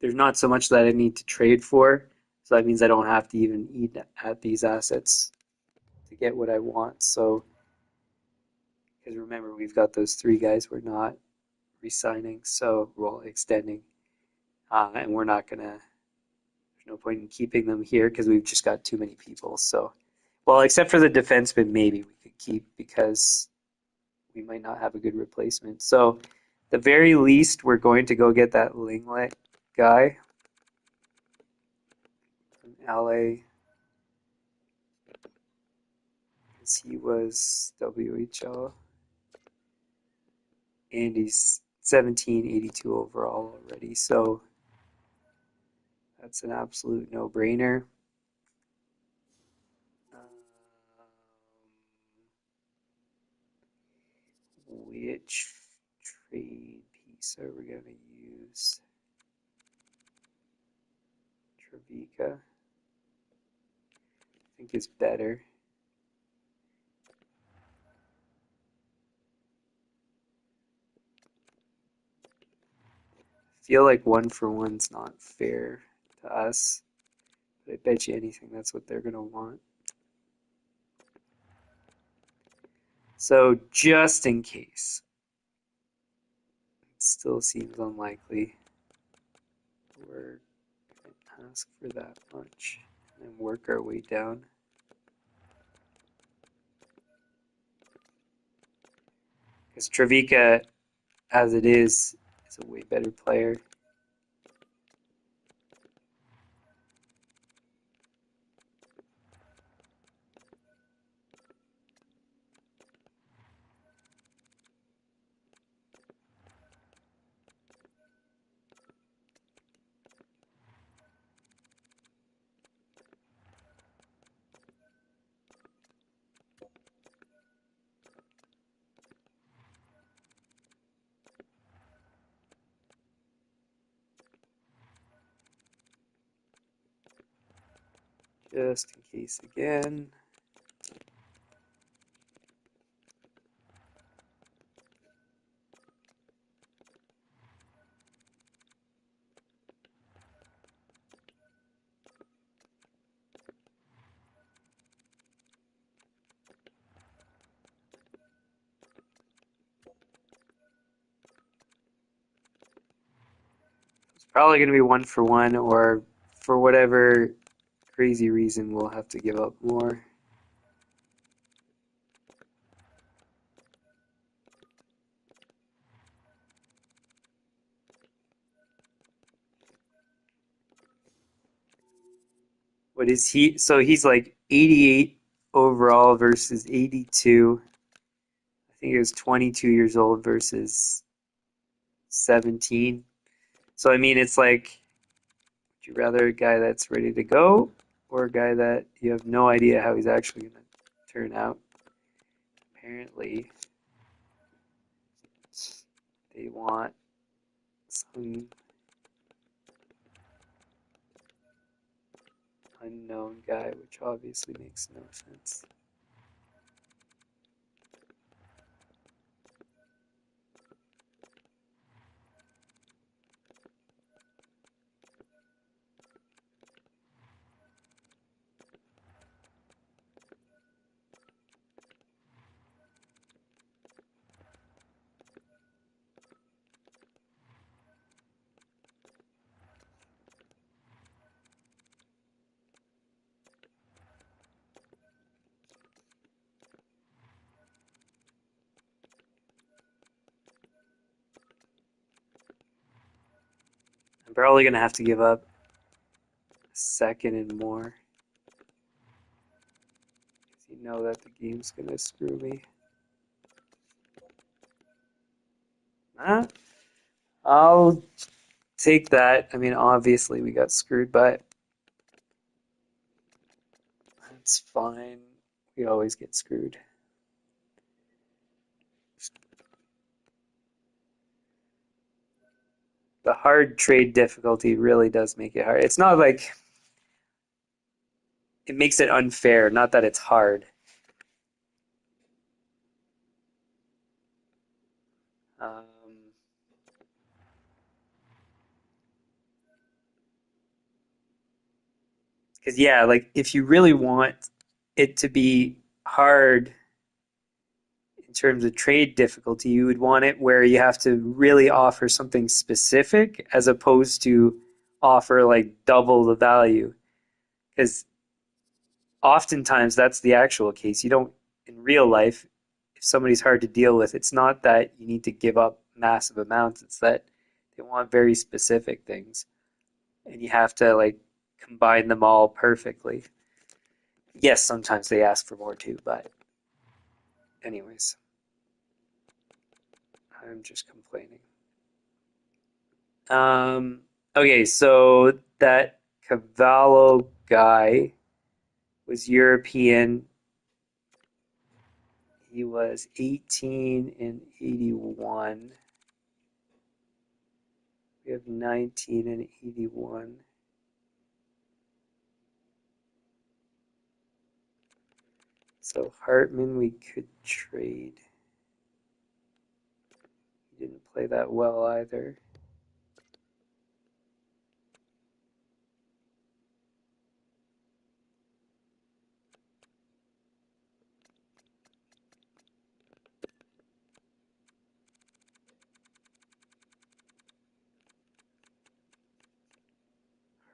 S1: there's not so much that I need to trade for. So that means I don't have to even eat at these assets to get what I want. So, because remember, we've got those three guys we're not re-signing, so well, extending, and we're not gonna. There's no point in keeping them here because we've just got too many people. So, well, except for the defenseman, maybe we could keep because we might not have a good replacement. So, the very least, we're going to go get that Linglet guy from LA because he was WHL and he's 1782 overall already. So that's an absolute no-brainer. Which trade piece are we going to use? Trevika, I think is better. I feel like 1-for-1's not fair to us, but I bet you anything that's what they're going to want. So just in case, it still seems unlikely. We're going to ask for that much and work our way down. Because Trevica, as it is a way better player. Just in case again. It's probably going to be 1-for-1, or for whatever crazy reason, we'll have to give up more. What is he? So he's like 88 overall versus 82. I think he was 22 years old versus 17. So I mean, it's like, would you rather a guy that's ready to go or a guy that you have no idea how he's actually going to turn out? Apparently, they want some unknown guy, which obviously makes no sense. I'm probably going to have to give up a second and more. You know that the game's going to screw me. Huh? I'll take that. I mean, obviously we got screwed, but that's fine. We always get screwed. The hard trade difficulty really does make it hard. It's not like it makes it unfair, not that it's hard. Um, because yeah, like if you really want it to be hard in terms of trade difficulty, you would want it where you have to really offer something specific as opposed to offer like double the value. Because oftentimes that's the actual case. You don't, in real life, if somebody's hard to deal with, it's not that you need to give up massive amounts, it's that they want very specific things. And you have to like combine them all perfectly. Yes, sometimes they ask for more too, but anyways, I'm just complaining. Okay, so that Cavallo guy was European. He was 18 and 81. We have 19 and 81. So Hartman we could trade. He didn't play that well either.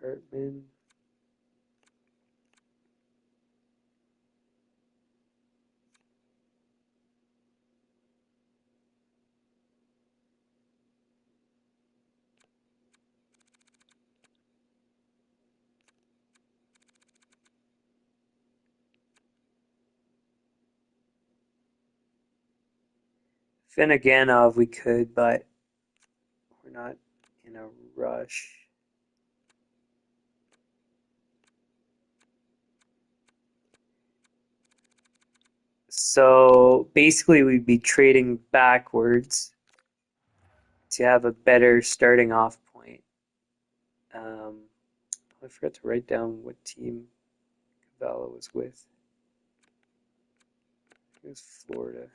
S1: Hartman. Finneganov we could, but we're not in a rush. So basically, we'd be trading backwards to have a better starting off point. I forgot to write down what team Cavallo was with. It was Florida.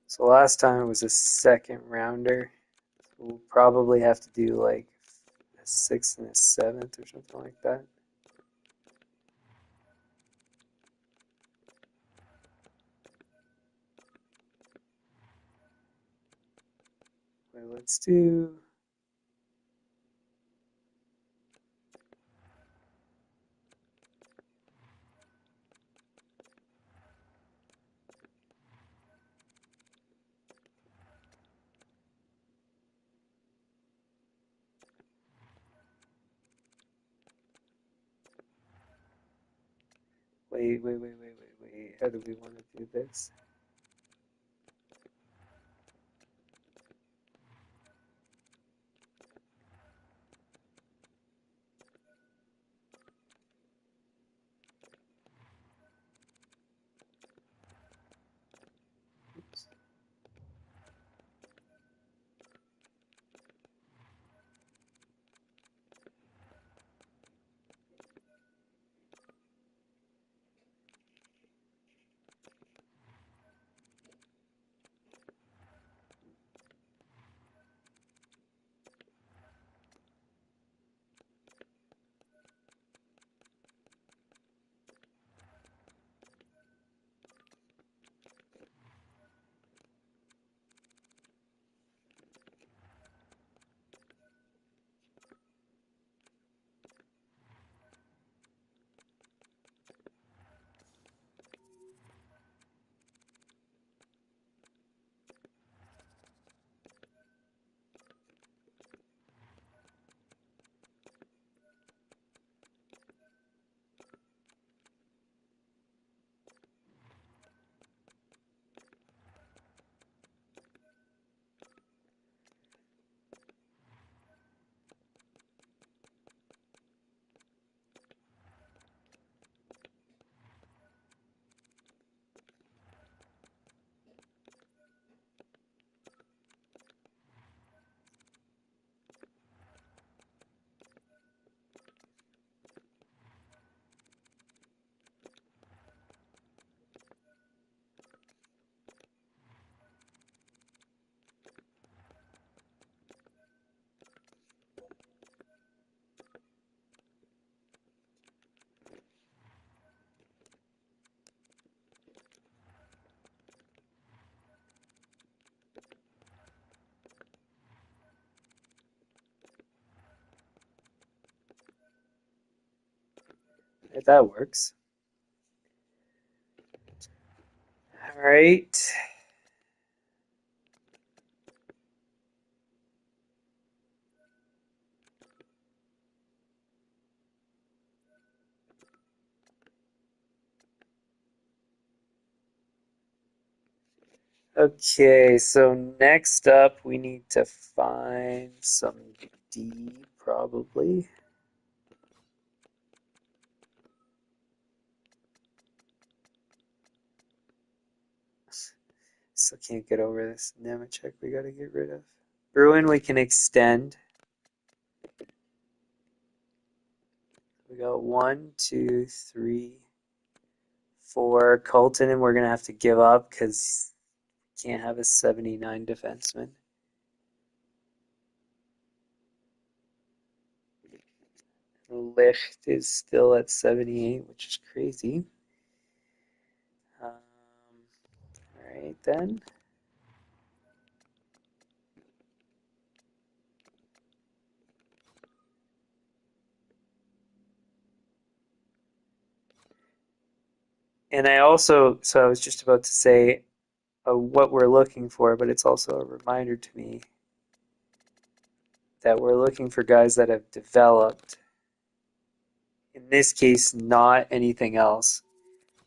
S1: So last time it was a second rounder. So we'll probably have to do like a sixth and a seventh or something like that. Wait, let's do. Wait. How do we want to do this? Oops. If that works. All right. Okay, so next up we need to find some D probably. Still can't get over this Nemechek we gotta get rid of. Bruin we can extend. We got 1, 2, 3, 4. Colton and we're gonna have to give up because we can't have a 79 defenseman. Licht is still at 78, which is crazy. All right then. And I also, so I was just about to say what we're looking for, but it's also a reminder to me that we're looking for guys that have developed. In this case, not anything else,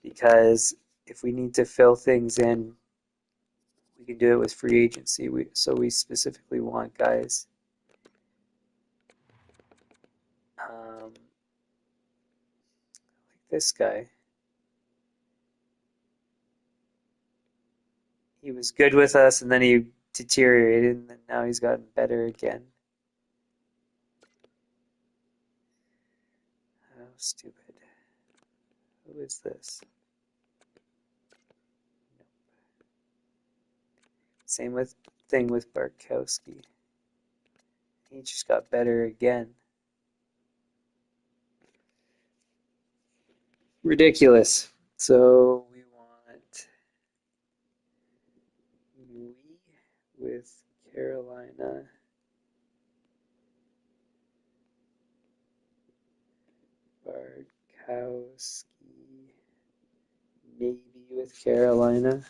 S1: because if we need to fill things in, we can do it with free agency. So we specifically want guys like this guy. He was good with us, and then he deteriorated, and then now he's gotten better again. Oh, stupid. Who is this? Same with thing with Barkowski. He just got better again. Ridiculous. So we want we with Carolina. Barkowski maybe with Carolina.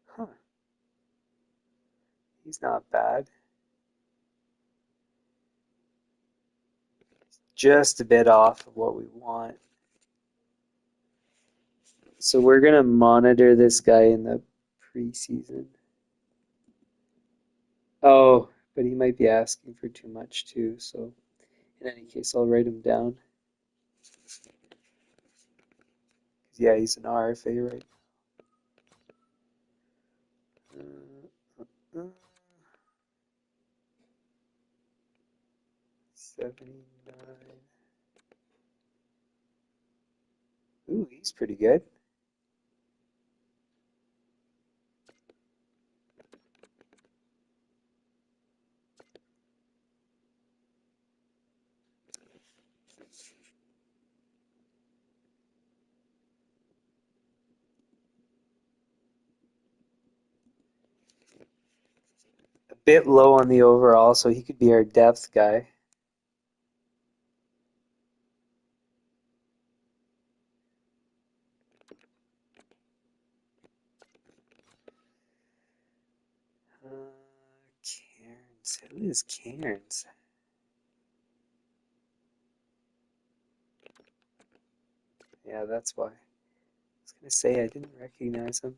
S1: Huh. He's not bad. Just a bit off of what we want. So we're gonna monitor this guy in the preseason. Oh, but he might be asking for too much too, so in any case I'll write him down. Yeah, he's an RFA right now. 79. Ooh, he's pretty good. A bit low on the overall, so he could be our depth guy. Cairns. Who is Cairns? Yeah, that's why. I was gonna say I didn't recognize him.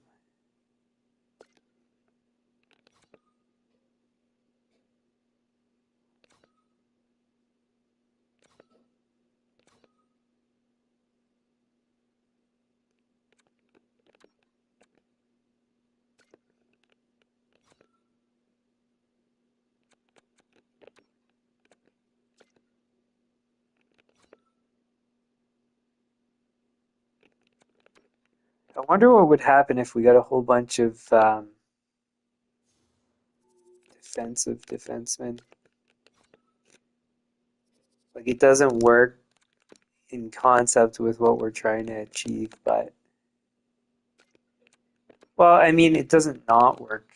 S1: I wonder what would happen if we got a whole bunch of defensive defensemen. Like it doesn't work in concept with what we're trying to achieve, but Well, I mean, it doesn't not work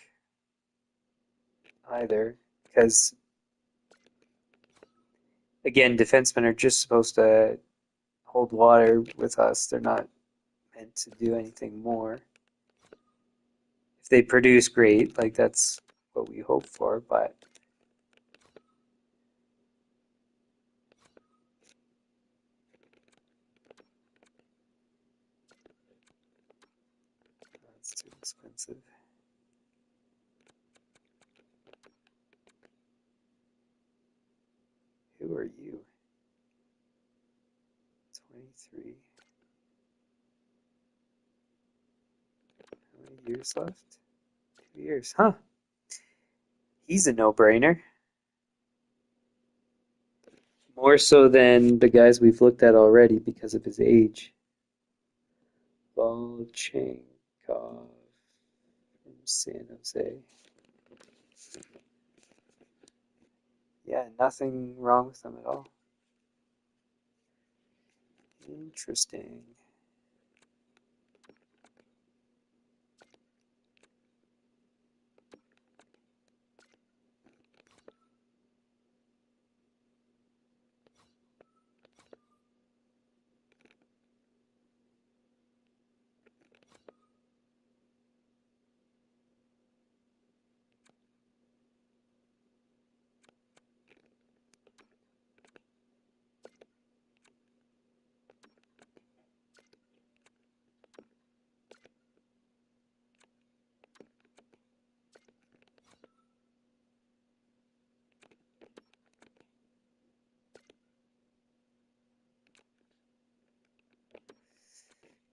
S1: either because, again, defensemen are just supposed to hold water with us. They're not meant to do anything more. If they produce great, like that's what we hope for, but that's too expensive. Who are you? 23. How many years left? 2 years. Huh. He's a no-brainer. More so than the guys we've looked at already because of his age. Volchenkov from San Jose. Yeah, nothing wrong with them at all. Interesting.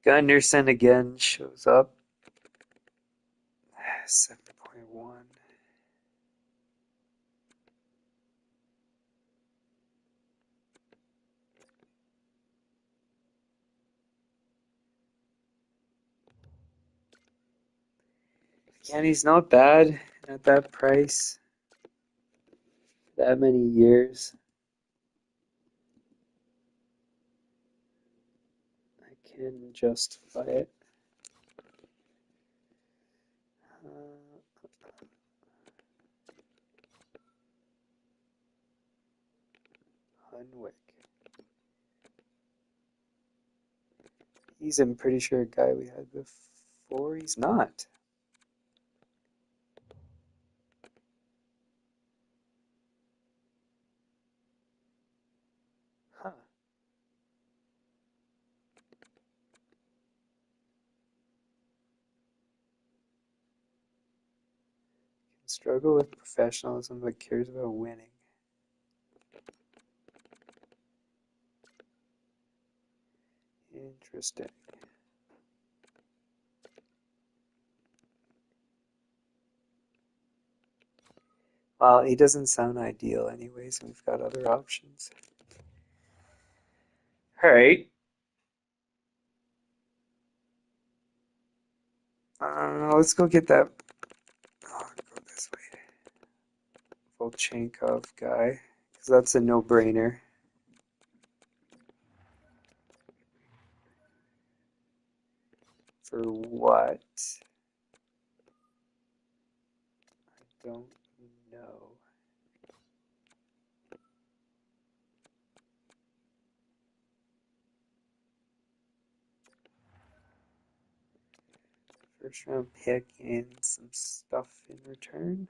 S1: Gunderson again shows up. 7.1. Again, he's not bad at that price. That many years. I can justify it. Hunwick. He's, I'm pretty sure, a guy we had before. He's not. Huh. Can struggle with professionalism but cares about winning. Interesting. Well, he doesn't sound ideal anyways, and we've got other options. Alright. Let's go get that. Oh, I'll go this way. Volchenkov guy. Because that's a no-brainer. For what? I don't know. First round pick and some stuff in return.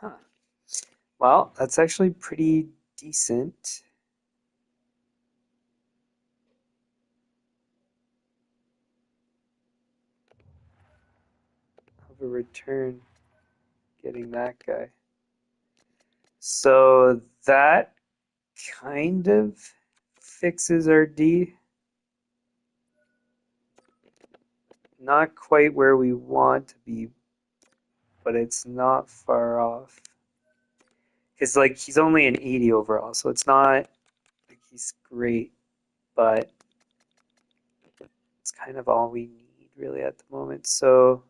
S1: Huh. Well, that's actually pretty decent. Of a return getting that guy. So that kind of fixes our D. Not quite where we want to be, but it's not far off. Because like he's only an 80 overall, so it's not like he's great, but it's kind of all we need really at the moment. So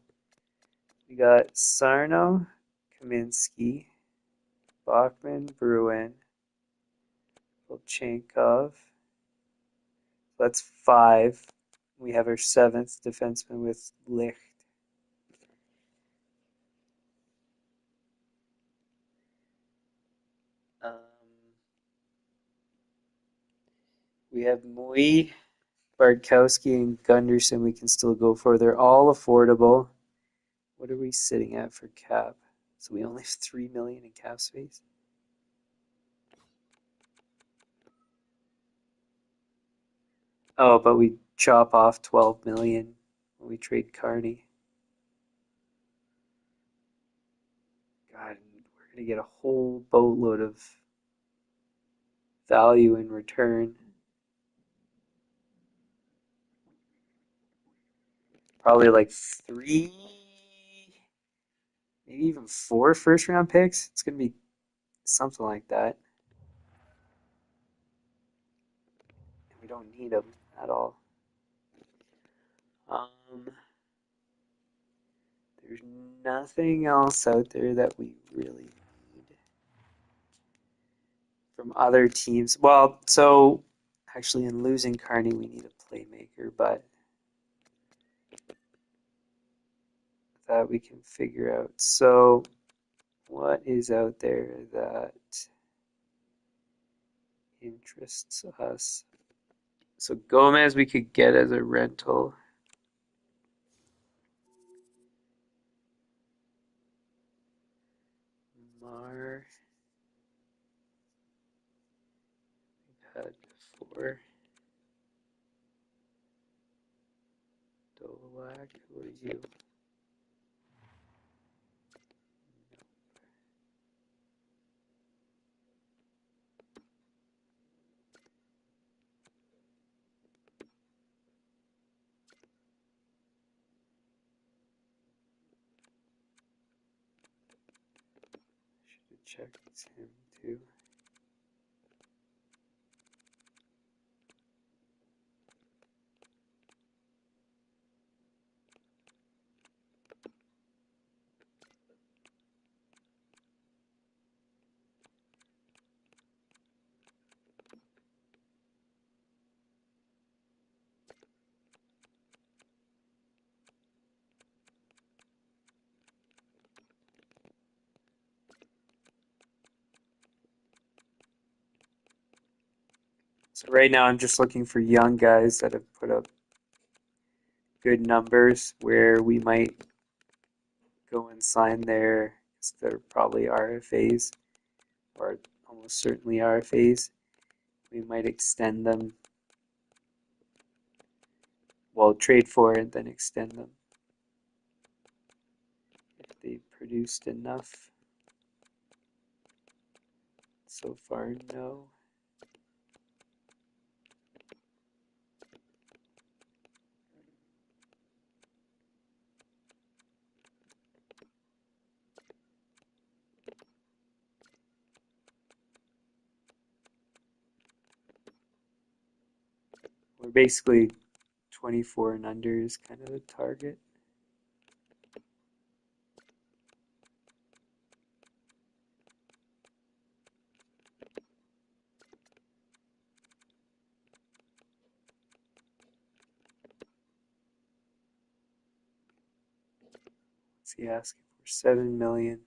S1: we got Sarno, Kaminsky, Bachman, Bruin, Volchenkov. That's five. We have our seventh defenseman with Licht. Um, we have Mui, Bartkowski, and Gunderson. We can still go for. They're all affordable. What are we sitting at for cap? So we only have 3 million in cap space. Oh, but we chop off 12 million when we trade Carney. God, we're gonna get a whole boatload of value in return. Probably like three, maybe even four first round picks. It's gonna be something like that. We don't need them at all. Um, there's nothing else out there that we really need from other teams. Well, so actually, in losing Carney, we need a playmaker, but that we can figure out. So, what is out there that interests us? So, Gomez, we could get as a rental. Mar, we've had before. Dolak, who are you? Should have checked him too. So right now I'm just looking for young guys that have put up good numbers where we might go and sign their, they're probably RFAs or almost certainly RFAs. We might extend them, well, trade for it, then extend them if they produced enough. So far, no. We're basically 24 and under is kind of the target. What's he asking for? 7 million.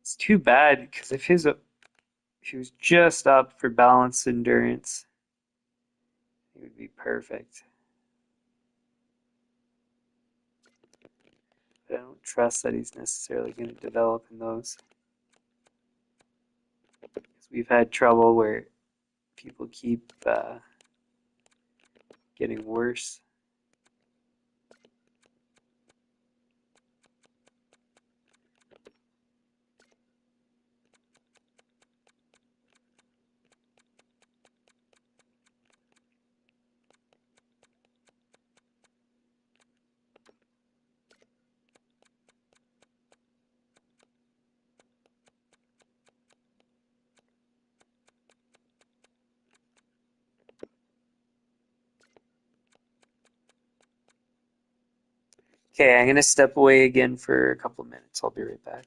S1: It's too bad because if he was just up for balanced endurance, it would be perfect. But I don't trust that he's necessarily going to develop in those. Because we've had trouble where people keep getting worse. Okay, I'm gonna step away again for a couple minutes. I'll be right back.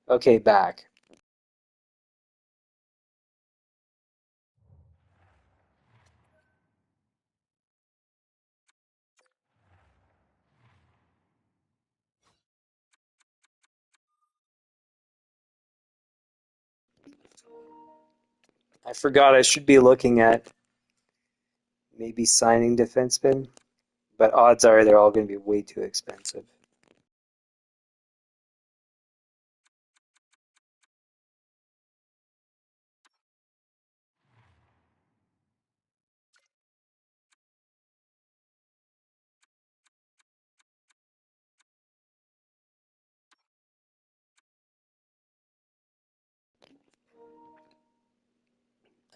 S1: Okay, back. I forgot I should be looking at maybe signing defensemen, but odds are they're all going to be way too expensive.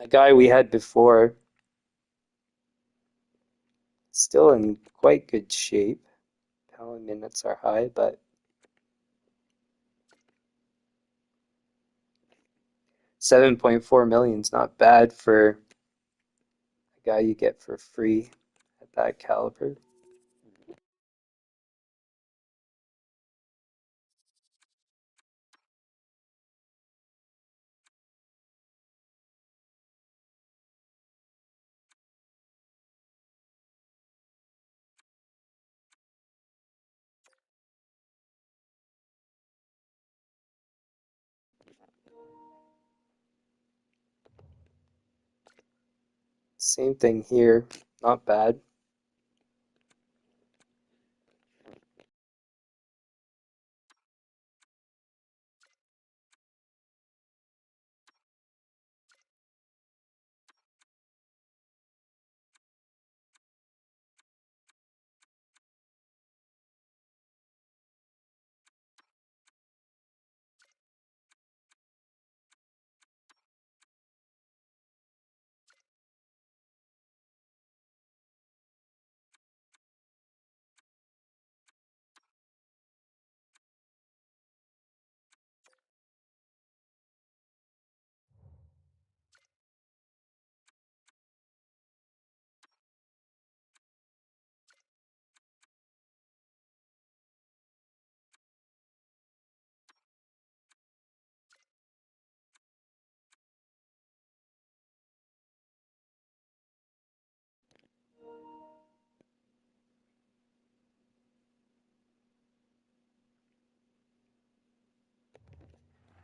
S1: A guy we had before, still in quite good shape. Power minutes are high, but 7.4 million is not bad for a guy you get for free at that caliber. Same thing here, not bad.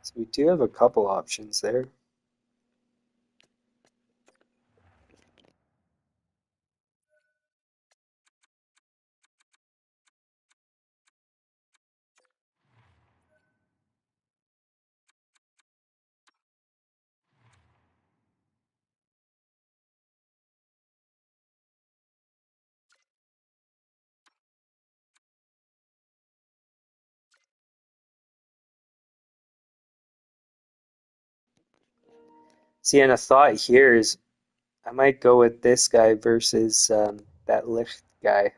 S1: So we do have a couple options there. See, and a thought here is I might go with this guy versus that Licht guy.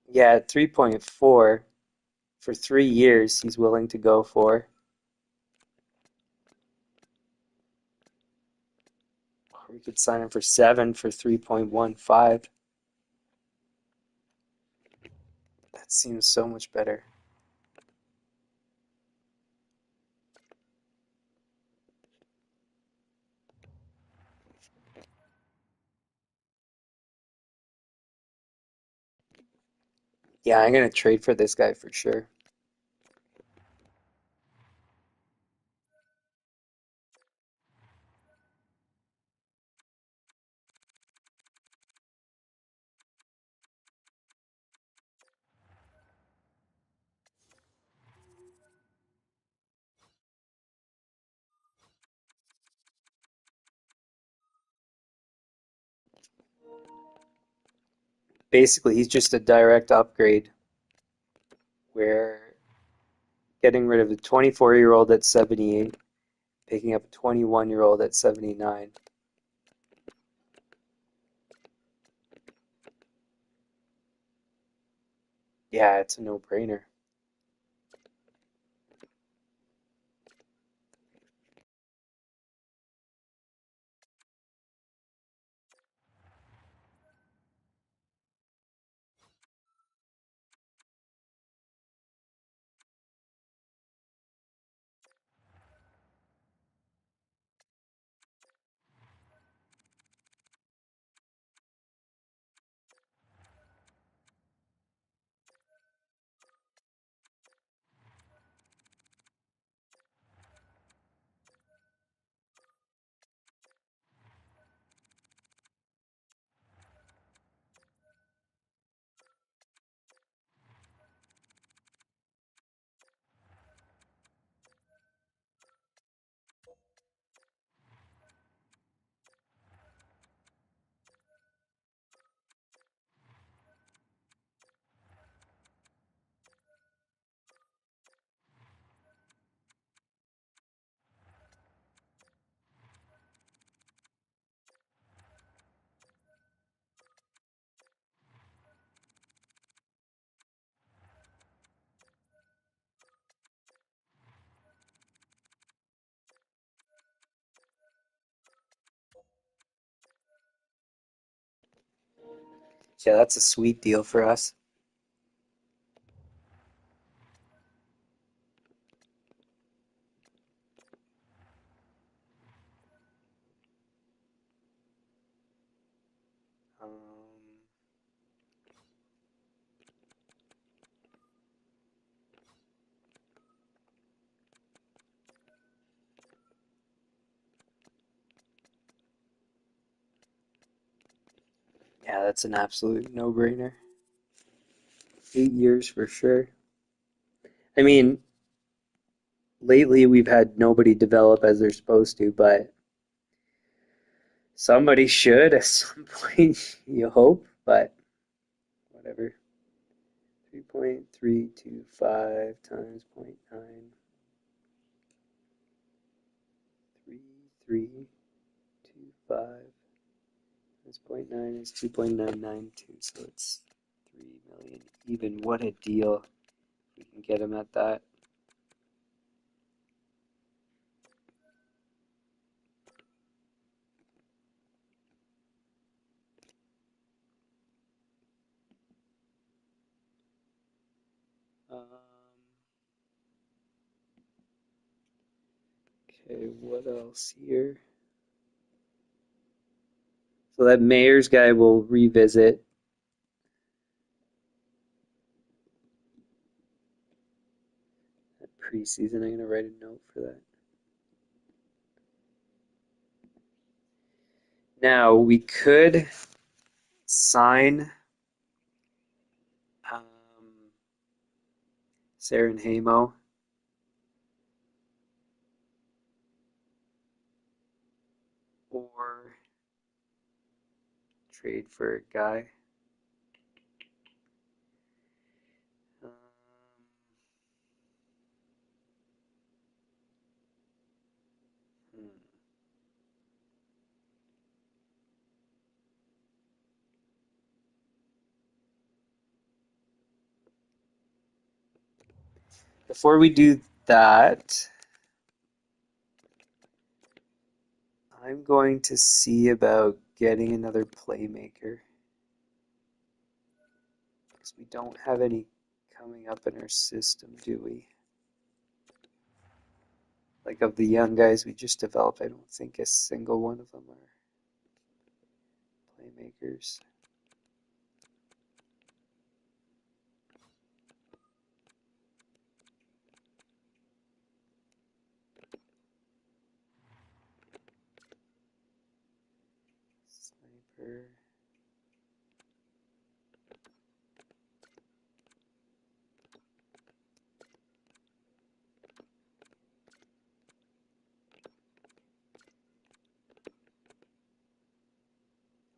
S1: Yeah, at 3.4 for 3 years, he's willing to go for. We could sign him for 7 for 3.15. That seems so much better. Yeah, I'm gonna trade for this guy for sure. Basically, he's just a direct upgrade. We're getting rid of a 24-year-old at 78, picking up a 21-year-old at 79. Yeah, it's a no-brainer. Yeah, that's a sweet deal for us. Um, yeah, that's an absolute no-brainer. 8 years for sure. I mean, lately we've had nobody develop as they're supposed to, but somebody should at some point, you hope, but whatever. 3.325 times 0.93325 times point 0.9 is 2.992, so it's 3 million. Even what a deal. We can get him at that. Okay, what else here? So that Mayor's guy will revisit. That preseason. I'm gonna write a note for that. Now we could sign um, Saren Hamo, or trade for a guy. Um, hmm. Before we do that, I'm going to see about getting another playmaker because we don't have any coming up in our system, do we? Like of the young guys we just developed, I don't think a single one of them are playmakers. Sniper.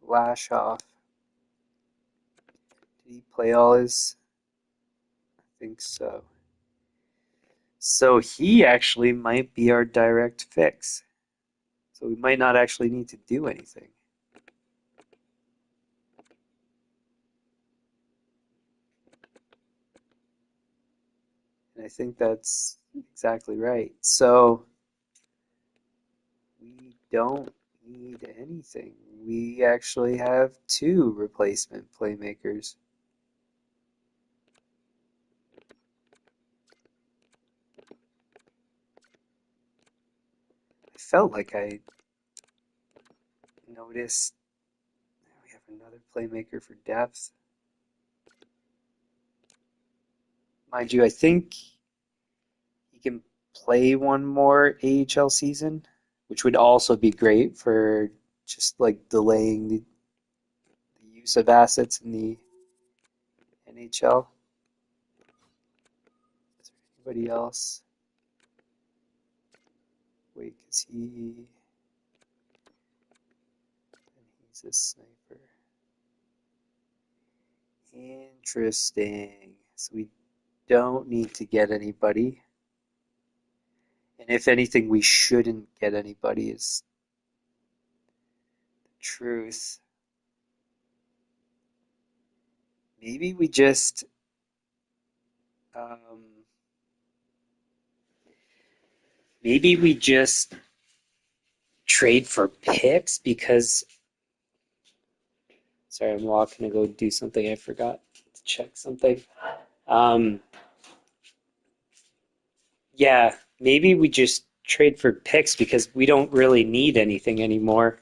S1: Lash off. Did he play all his? I think so. So he actually might be our direct fix. So we might not actually need to do anything. And I think that's exactly right. So we don't need anything. We actually have two replacement playmakers. I felt like I noticed we have another playmaker for depth. Mind you, I think he can play one more AHL season, which would also be great for just like delaying the use of assets in the NHL. Is there anybody else? Wait, because he's a sniper. Interesting. So we don't need to get anybody. And if anything, we shouldn't get anybody is the truth. Maybe we just um, maybe we just trade for picks because Sorry, I'm walking to go do something. I forgot to check something. Um, yeah, maybe we just trade for picks because we don't really need anything anymore.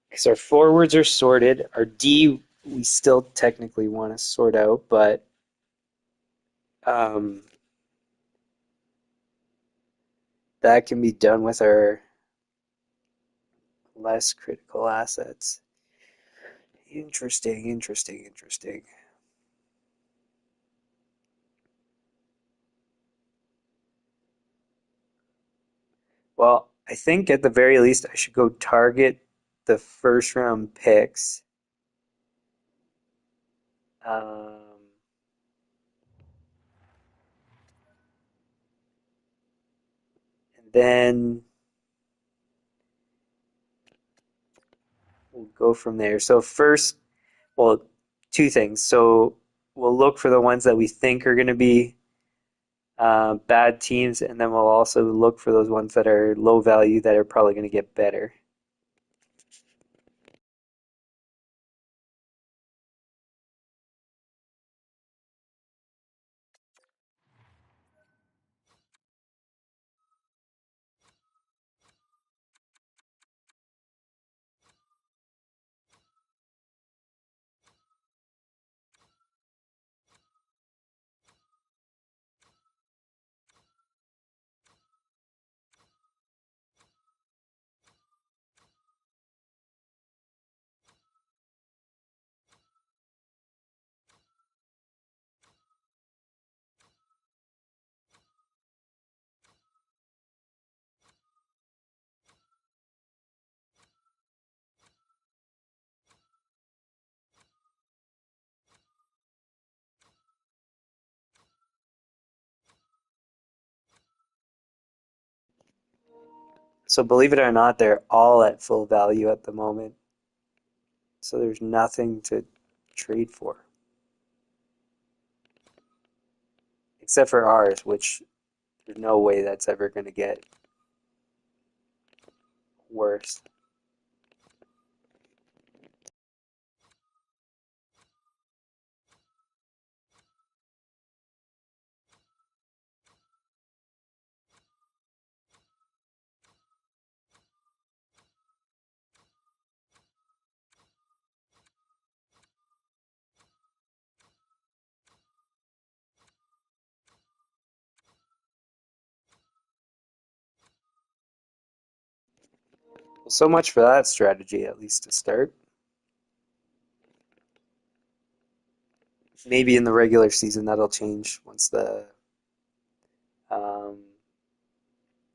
S1: Because our forwards are sorted. Our D, we still technically want to sort out, but um, that can be done with our less critical assets. Interesting, interesting, interesting. Well, I think at the very least I should go target the first round picks. Um, and then we'll go from there. So first, well, two things. So we'll look for the ones that we think are going to be bad teams, and then we'll also look for those ones that are low value that are probably going to get better. So believe it or not, they're all at full value at the moment. So there's nothing to trade for except for ours, which there's no way that's ever going to get worse. Well, so much for that strategy, at least to start. Maybe in the regular season that'll change once the um,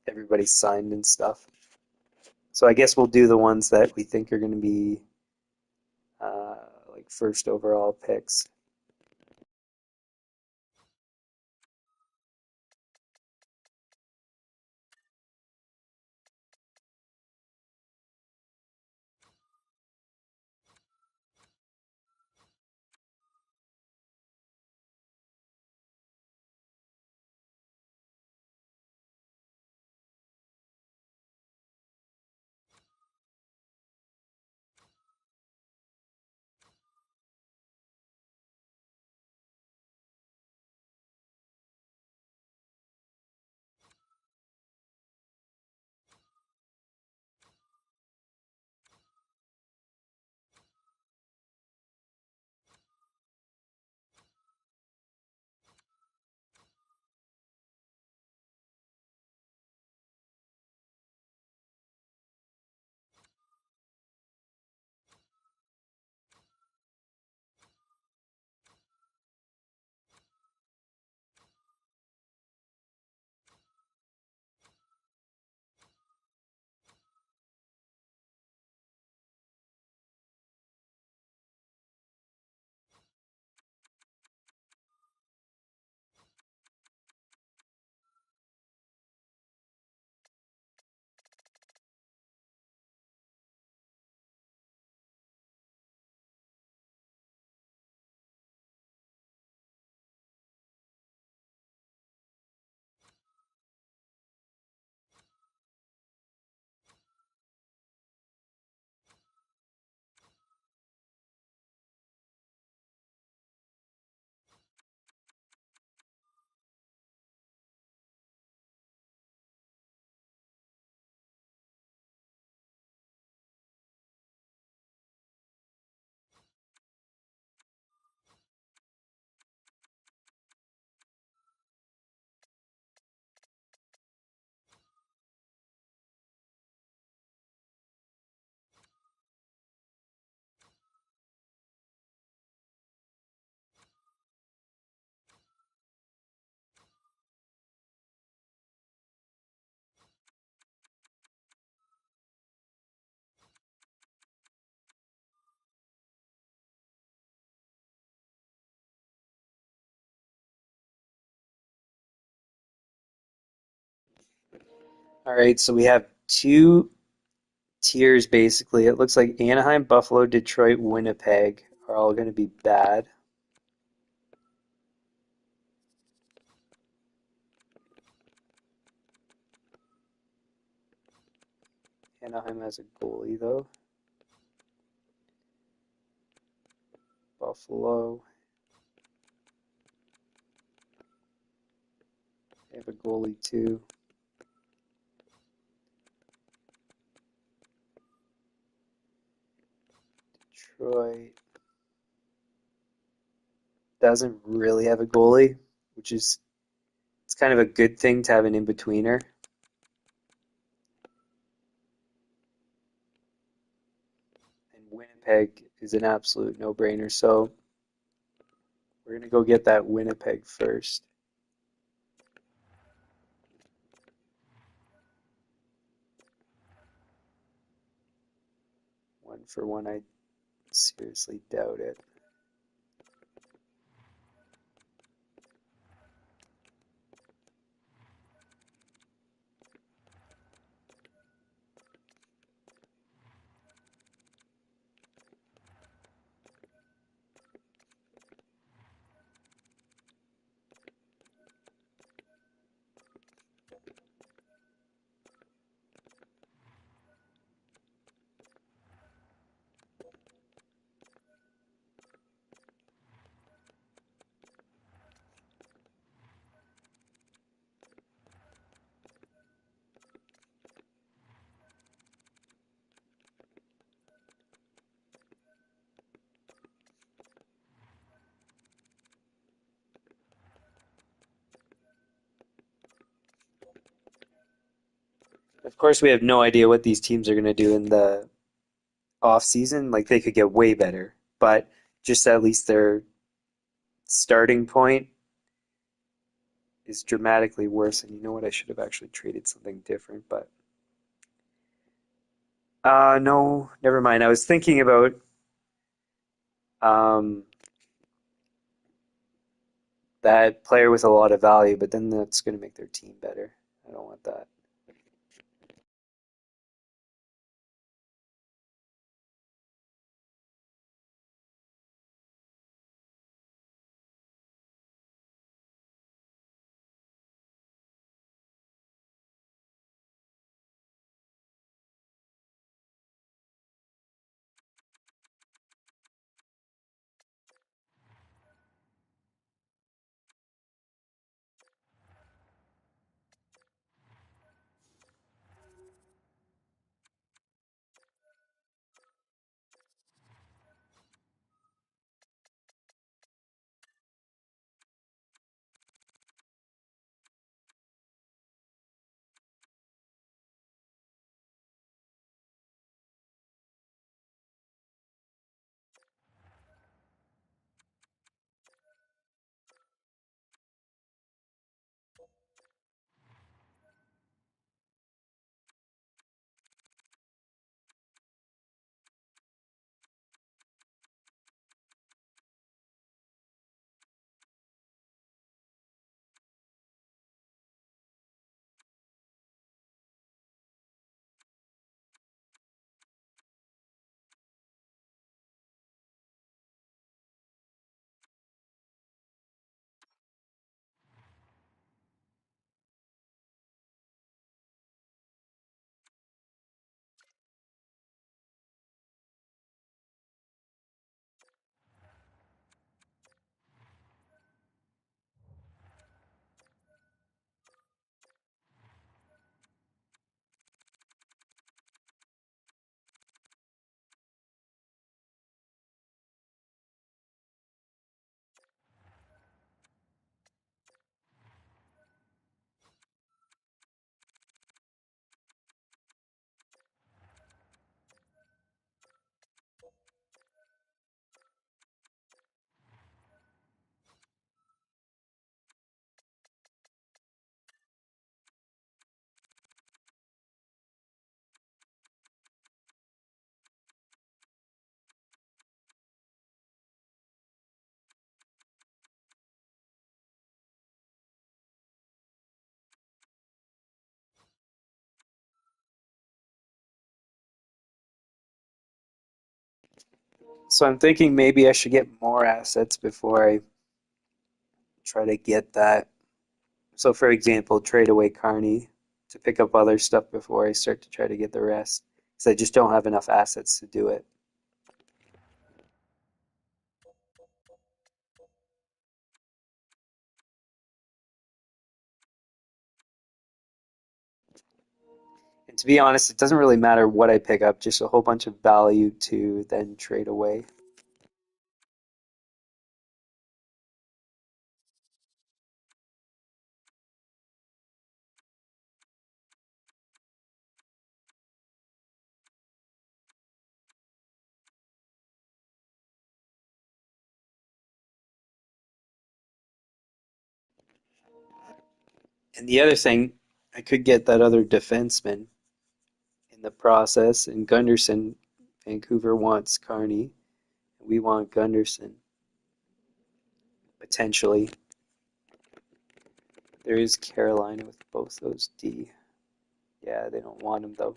S1: everybody's signed and stuff. So I guess we'll do the ones that we think are going to be uh, like first overall picks. All right, so we have two tiers basically. It looks like Anaheim, Buffalo, Detroit, Winnipeg are all going to be bad. Anaheim has a goalie though. Buffalo, they have a goalie too. Detroit doesn't really have a goalie, which is it's kind of a good thing to have an in-betweener. And Winnipeg is an absolute no-brainer. So we're gonna go get that Winnipeg first. One for one, I seriously doubt it. Of course, we have no idea what these teams are gonna do in the off season. Like they could get way better, but just at least their starting point is dramatically worse. And you know what? I should have actually traded something different, but no, never mind. I was thinking about um, that player with a lot of value, but then that's going to make their team better. I don't want that. So I'm thinking maybe I should get more assets before I try to get that. So for example, trade away Carney to pick up other stuff before I start to try to get the rest. Because I just don't have enough assets to do it. And to be honest, it doesn't really matter what I pick up, just a whole bunch of value to then trade away. And the other thing, I could get that other defenseman in the process, and Gunderson, Vancouver wants Carney. We want Gunderson, potentially. There is Carolina with both those D. Yeah, they don't want him though.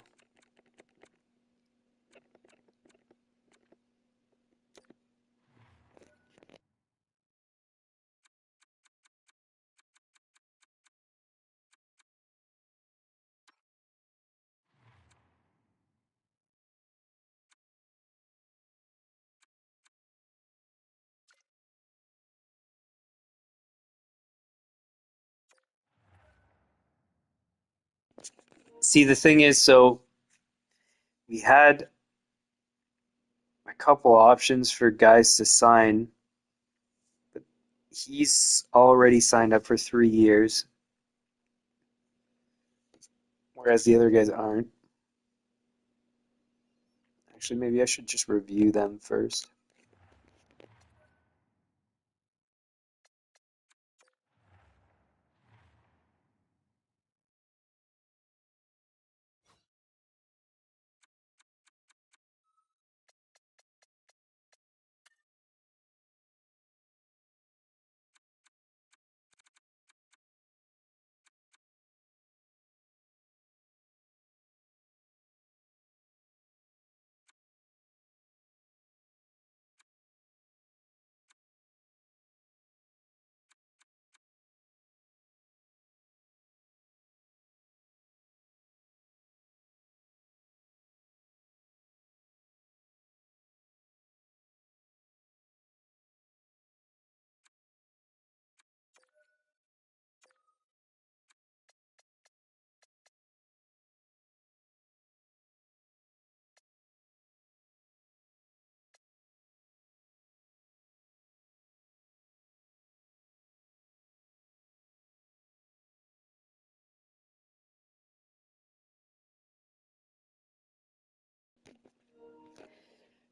S1: See, the thing is, so we had a couple options for guys to sign, but he's already signed up for 3 years, whereas the other guys aren't. Actually, maybe I should just review them first.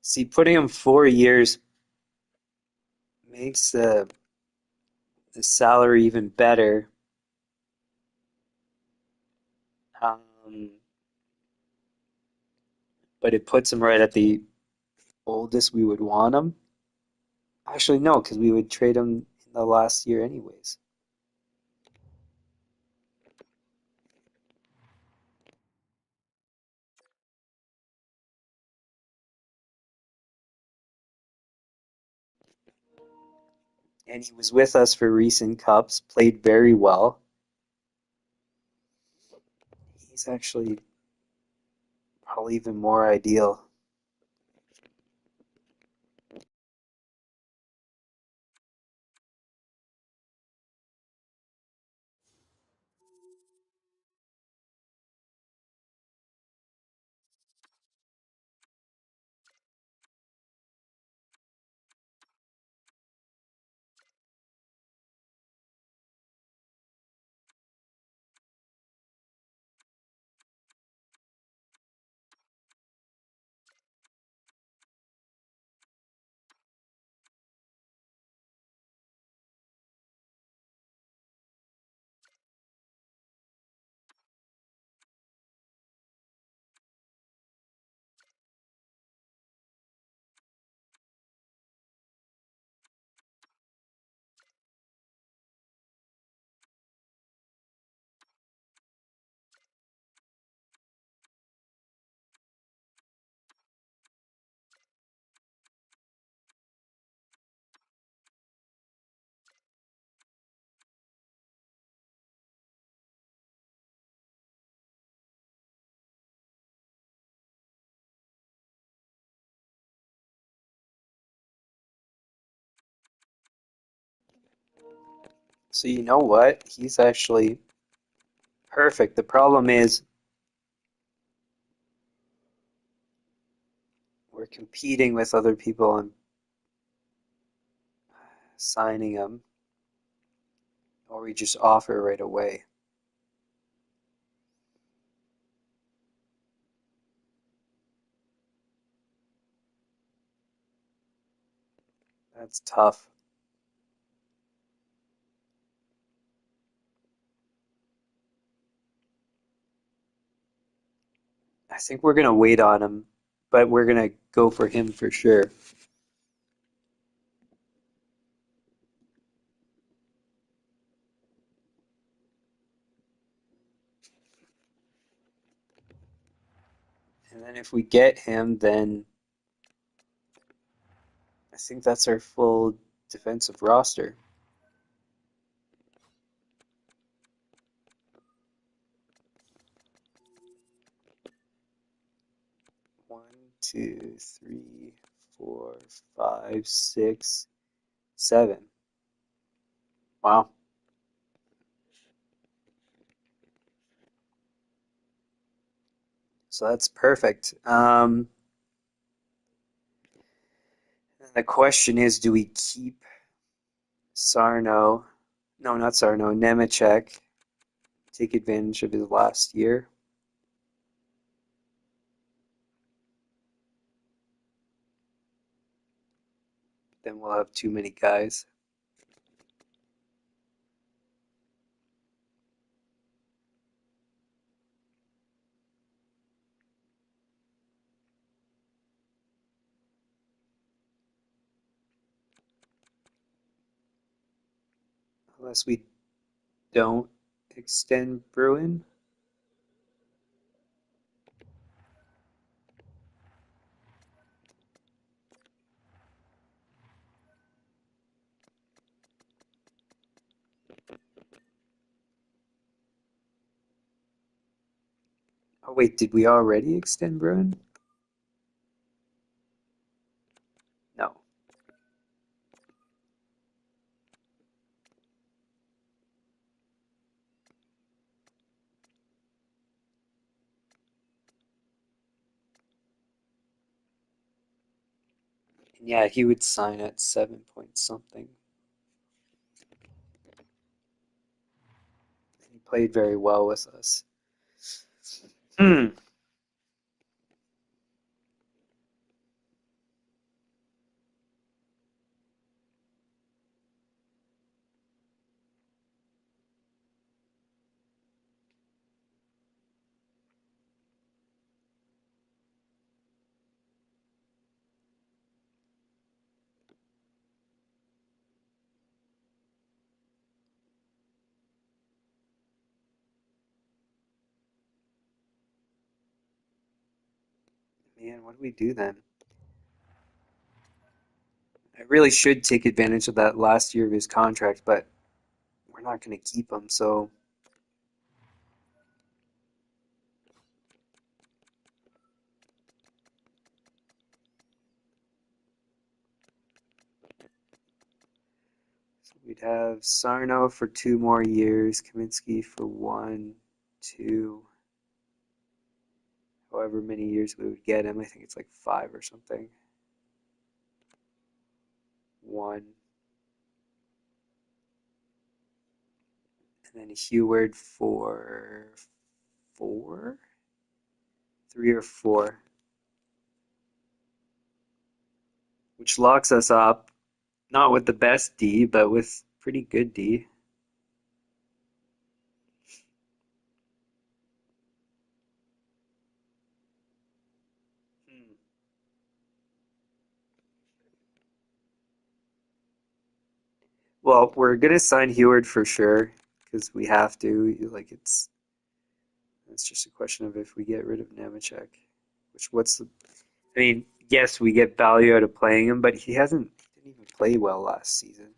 S1: See, putting him 4 years makes the salary even better. Um, but it puts him right at the oldest we would want him. Actually, no, because we would trade him in the last year anyways. And he was with us for recent cups, played very well. He's actually probably even more ideal. So you know what? He's actually perfect. The problem is we're competing with other people on signing him, or we just offer right away. That's tough. I think we're gonna wait on him, but we're gonna go for him for sure. 'And then if we get him, then I think that's our full defensive roster. One, two, three, four, five, six, seven. Wow. So that's perfect. And the question is, do we keep Sarno? No, not Sarno. Nemechek. Take advantage of his last year. Then we'll have too many guys. Unless we don't extend Bruin. Oh wait, did we already extend Bruin? No. And yeah, he would sign at 7 point something. He played very well with us. Hmm. Man, what do we do then? I really should take advantage of that last year of his contract, but we're not going to keep him, so we'd have Sarno for 2 more years, Kaminsky for one, two, however many years we would get him. I think it's like 5 or something. One, and then Heward for 4, 3 or 4, which locks us up, not with the best D, but with pretty good D. Hmm. Well, we're gonna sign Heward for sure because we have to. Like it's just a question of if we get rid of Nemechek. Which what's the? I mean, yes, we get value out of playing him, but he didn't even play well last season.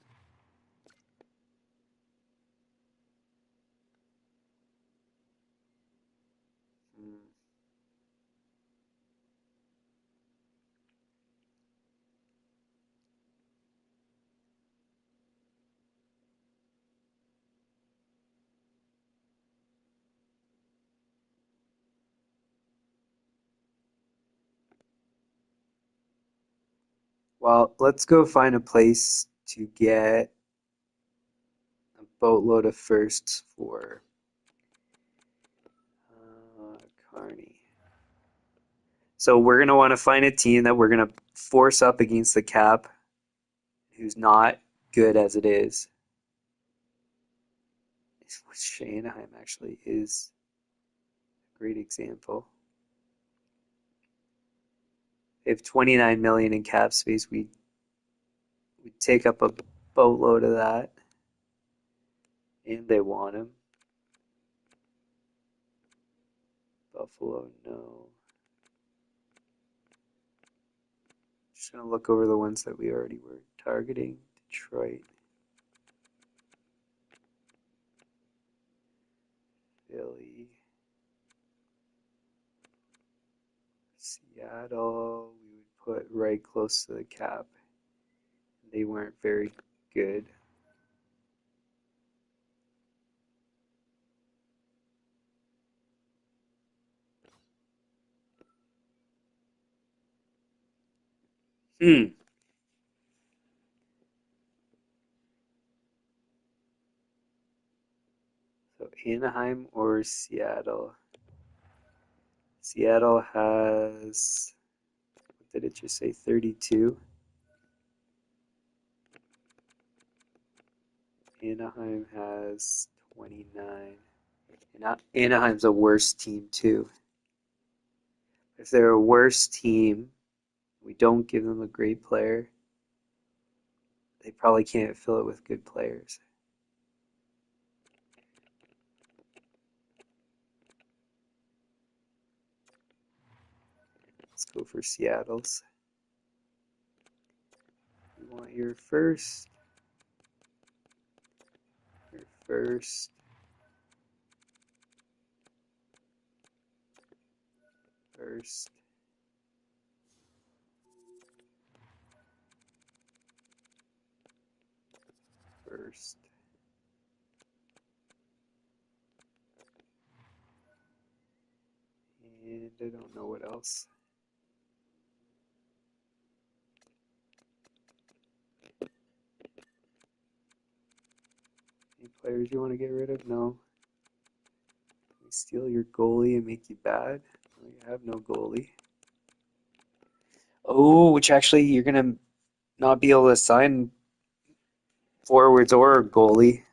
S1: Hmm. Well, let's go find a place to get a boatload of firsts for Carney. So we're going to want to find a team that we're going to force up against the cap who's not good as it is. Which Anaheim actually is a great example. They have 29 million in cap space. We take up a boatload of that, and they want him. Buffalo, no. Just gonna look over the ones that we already were targeting. Detroit, Philly, Seattle. We would put right close to the cap. They weren't very good. Hmm. So Anaheim or Seattle? Seattle has, what did it just say, 32? Anaheim has 29. And Anaheim's a worse team too. If they're a worse team, we don't give them a great player, they probably can't fill it with good players. Let's go for Seattle's. You want your first, first, first. First. And I don't know what else. Any players you want to get rid of? No. Can we steal your goalie and make you bad? Well, you have no goalie. Oh, which actually you're gonna not be able to sign forwards or a goalie.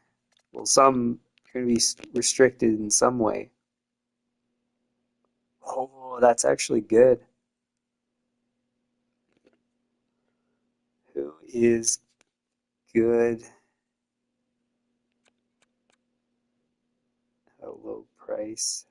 S1: Well, some are gonna be restricted in some way. Oh, that's actually good. Who is good at a low price?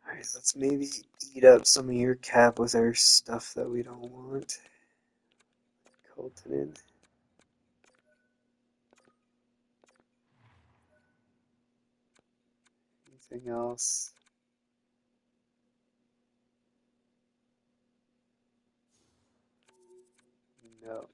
S1: Alright, let's maybe eat up some of your cap with our stuff that we don't want. Colton in. Anything else? No.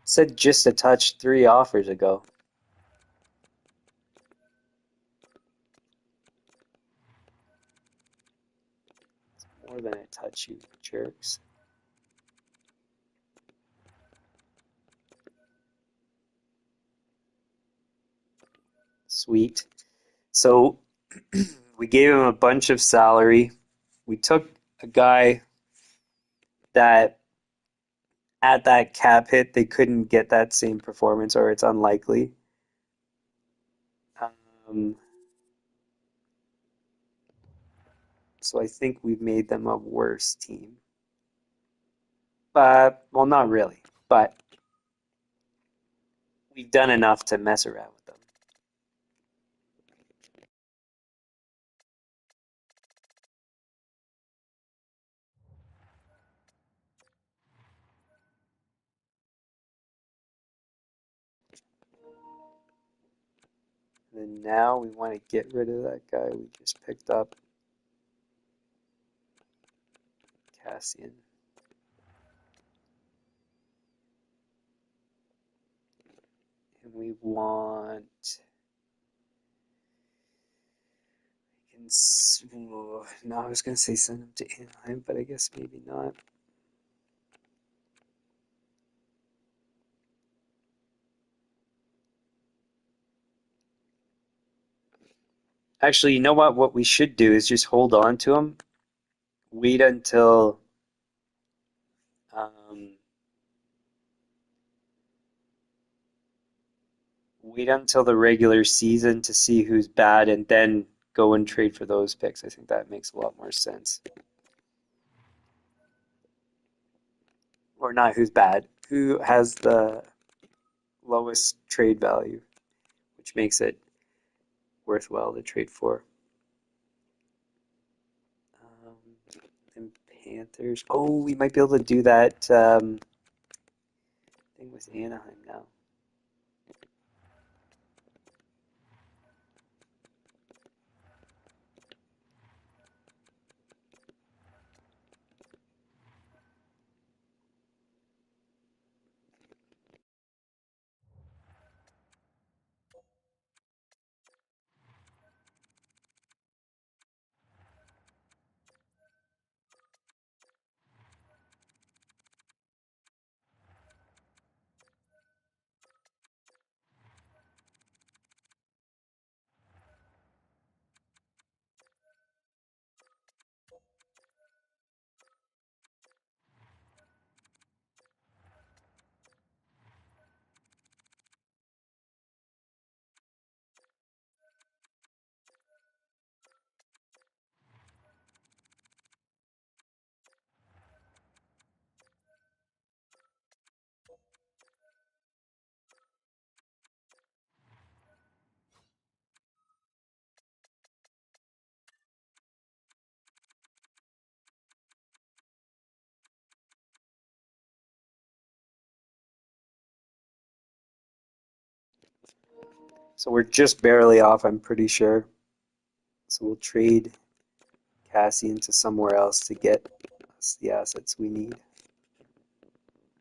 S1: Said just a touch 3 offers ago. More than a touch, you jerks. Sweet. So we gave him a bunch of salary. We took a guy that at that cap hit they couldn't get that same performance, or it's unlikely. Um, so I think we've made them a worse team. But well, not really. But we've done enough to mess around with them. And then now we want to get rid of that guy we just picked up, Cassian. And we want. No, I was going to say send him to Anaheim, but I guess maybe not. Actually, you know what? What we should do is just hold on to him, wait until um, the regular season to see who's bad, and then go and trade for those picks. I think that makes a lot more sense. Or not who's bad, who has the lowest trade value, which makes it worthwhile to trade for. Um, and Panthers. Oh, we might be able to do that thing with Anaheim now. So we're just barely off, I'm pretty sure. So we'll trade Cassian to somewhere else to get us the assets we need.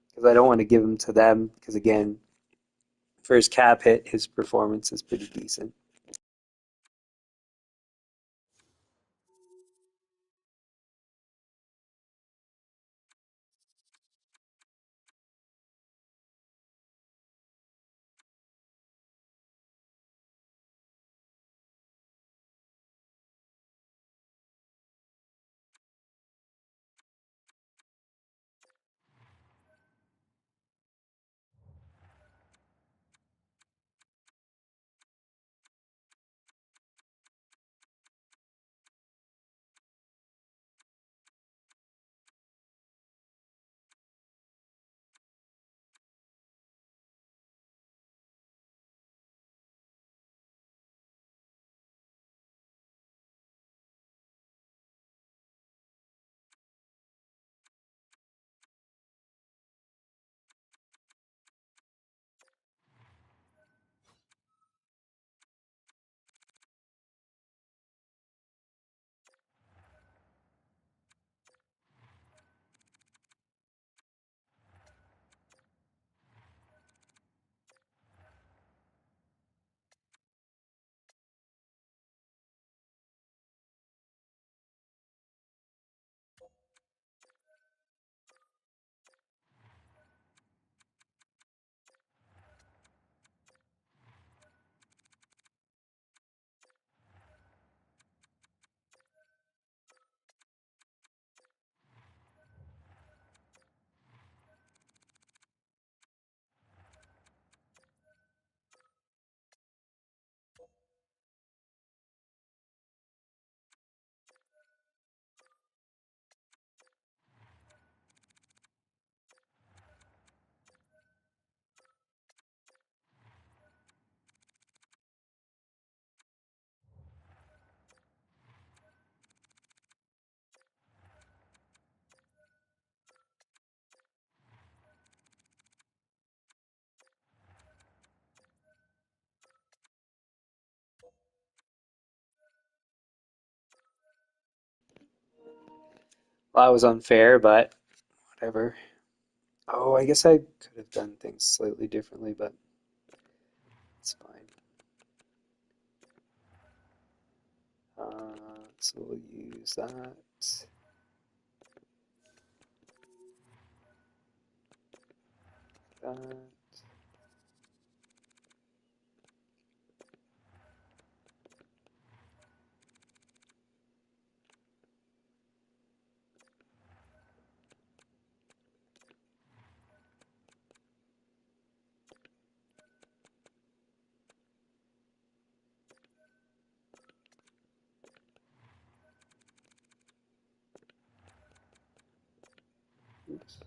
S1: Because I don't want to give him to them, because again, for his cap hit, his performance is pretty decent. that was unfair, but whatever. Oh, I guess I could have done things slightly differently, but it's fine. So we'll use that. That. Oops.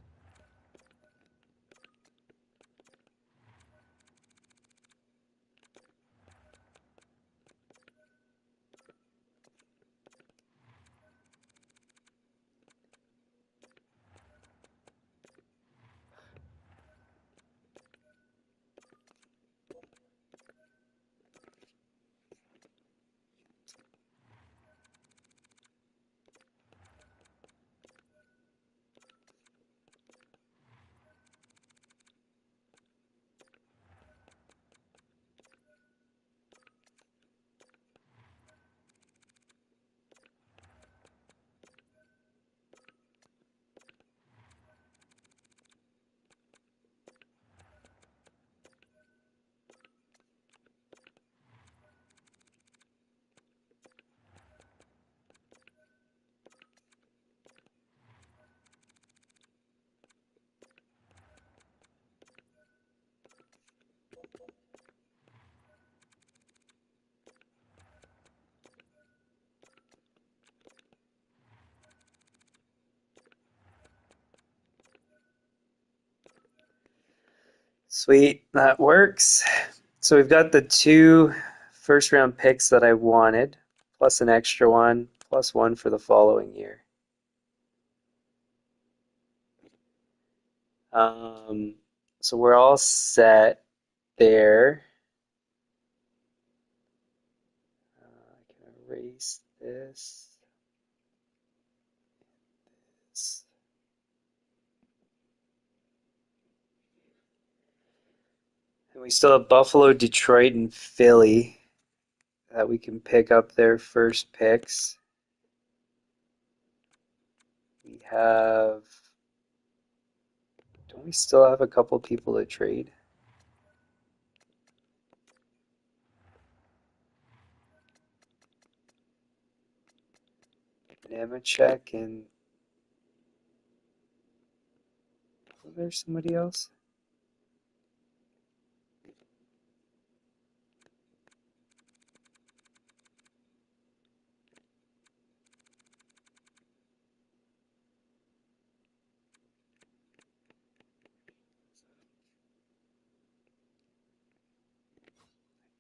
S1: Sweet, that works. So we've got the two first round picks that I wanted, plus an extra one, plus one for the following year. Um, so we're all set there. I can erase this. And we still have Buffalo, Detroit, and Philly that we can pick up their first picks. We have, don't we still have a couple people to trade? Nemechek and was there somebody else?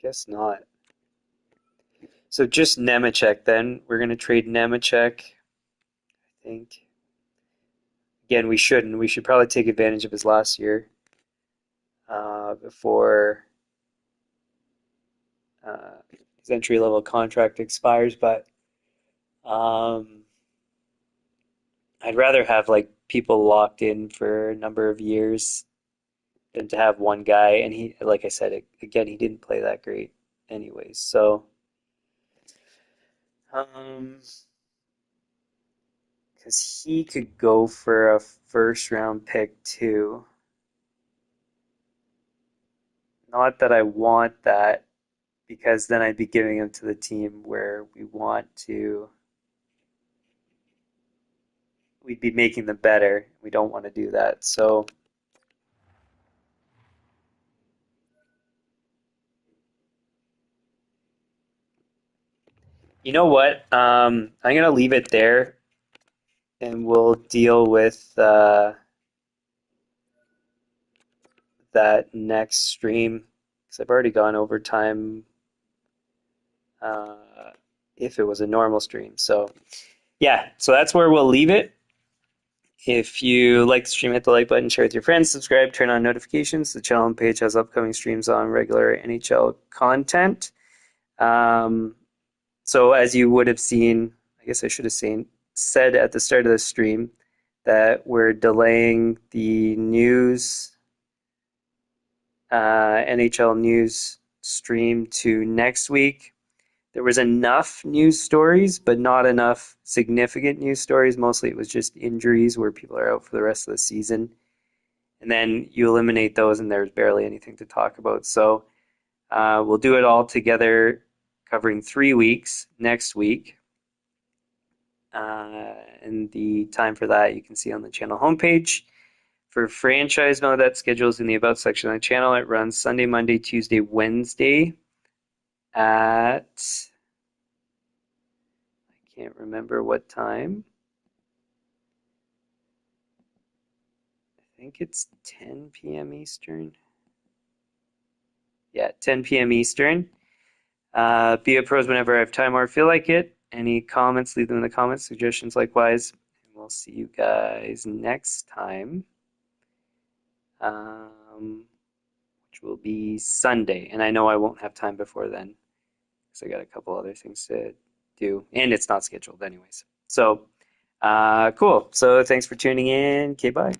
S1: Guess not. So just Nemechek then. We're going to trade Nemechek, I think. Again, we shouldn't. We should probably take advantage of his last year before his entry level contract expires. But um, I'd rather have like people locked in for a number of years than to have one guy. And he, like I said, again, he didn't play that great, anyways. So, um, because he could go for a first round pick too. Not that I want that, because then I'd be giving him to the team where we'd be making them better. We don't want to do that. So, you know what? I'm gonna leave it there, and we'll deal with that next stream because I've already gone over time. Uh, if it was a normal stream, so yeah. So that's where we'll leave it. If you like the stream, hit the like button, share with your friends, subscribe, turn on notifications. The channel page has upcoming streams on regular NHL content. So as you would have seen, I guess I should have seen, said at the start of the stream that we're delaying the news, NHL news stream to next week. There was enough news stories, but not enough significant news stories. Mostly it was just injuries where people are out for the rest of the season. And then you eliminate those, and there's barely anything to talk about. So we'll do it all together, covering 3 weeks next week. And the time for that you can see on the channel homepage. For franchise mode, that schedule is in the About section of the channel. It runs Sunday, Monday, Tuesday, Wednesday at, I can't remember what time. I think it's 10 p.m. Eastern. Yeah, 10 p.m. Eastern. Be a pros whenever I have time or feel like it. Any comments, leave them in the comments, suggestions likewise. And we'll see you guys next time, which will be Sunday. And I know I won't have time before then because I got a couple other things to do. And it's not scheduled anyways. So, cool. So thanks for tuning in. Okay, bye.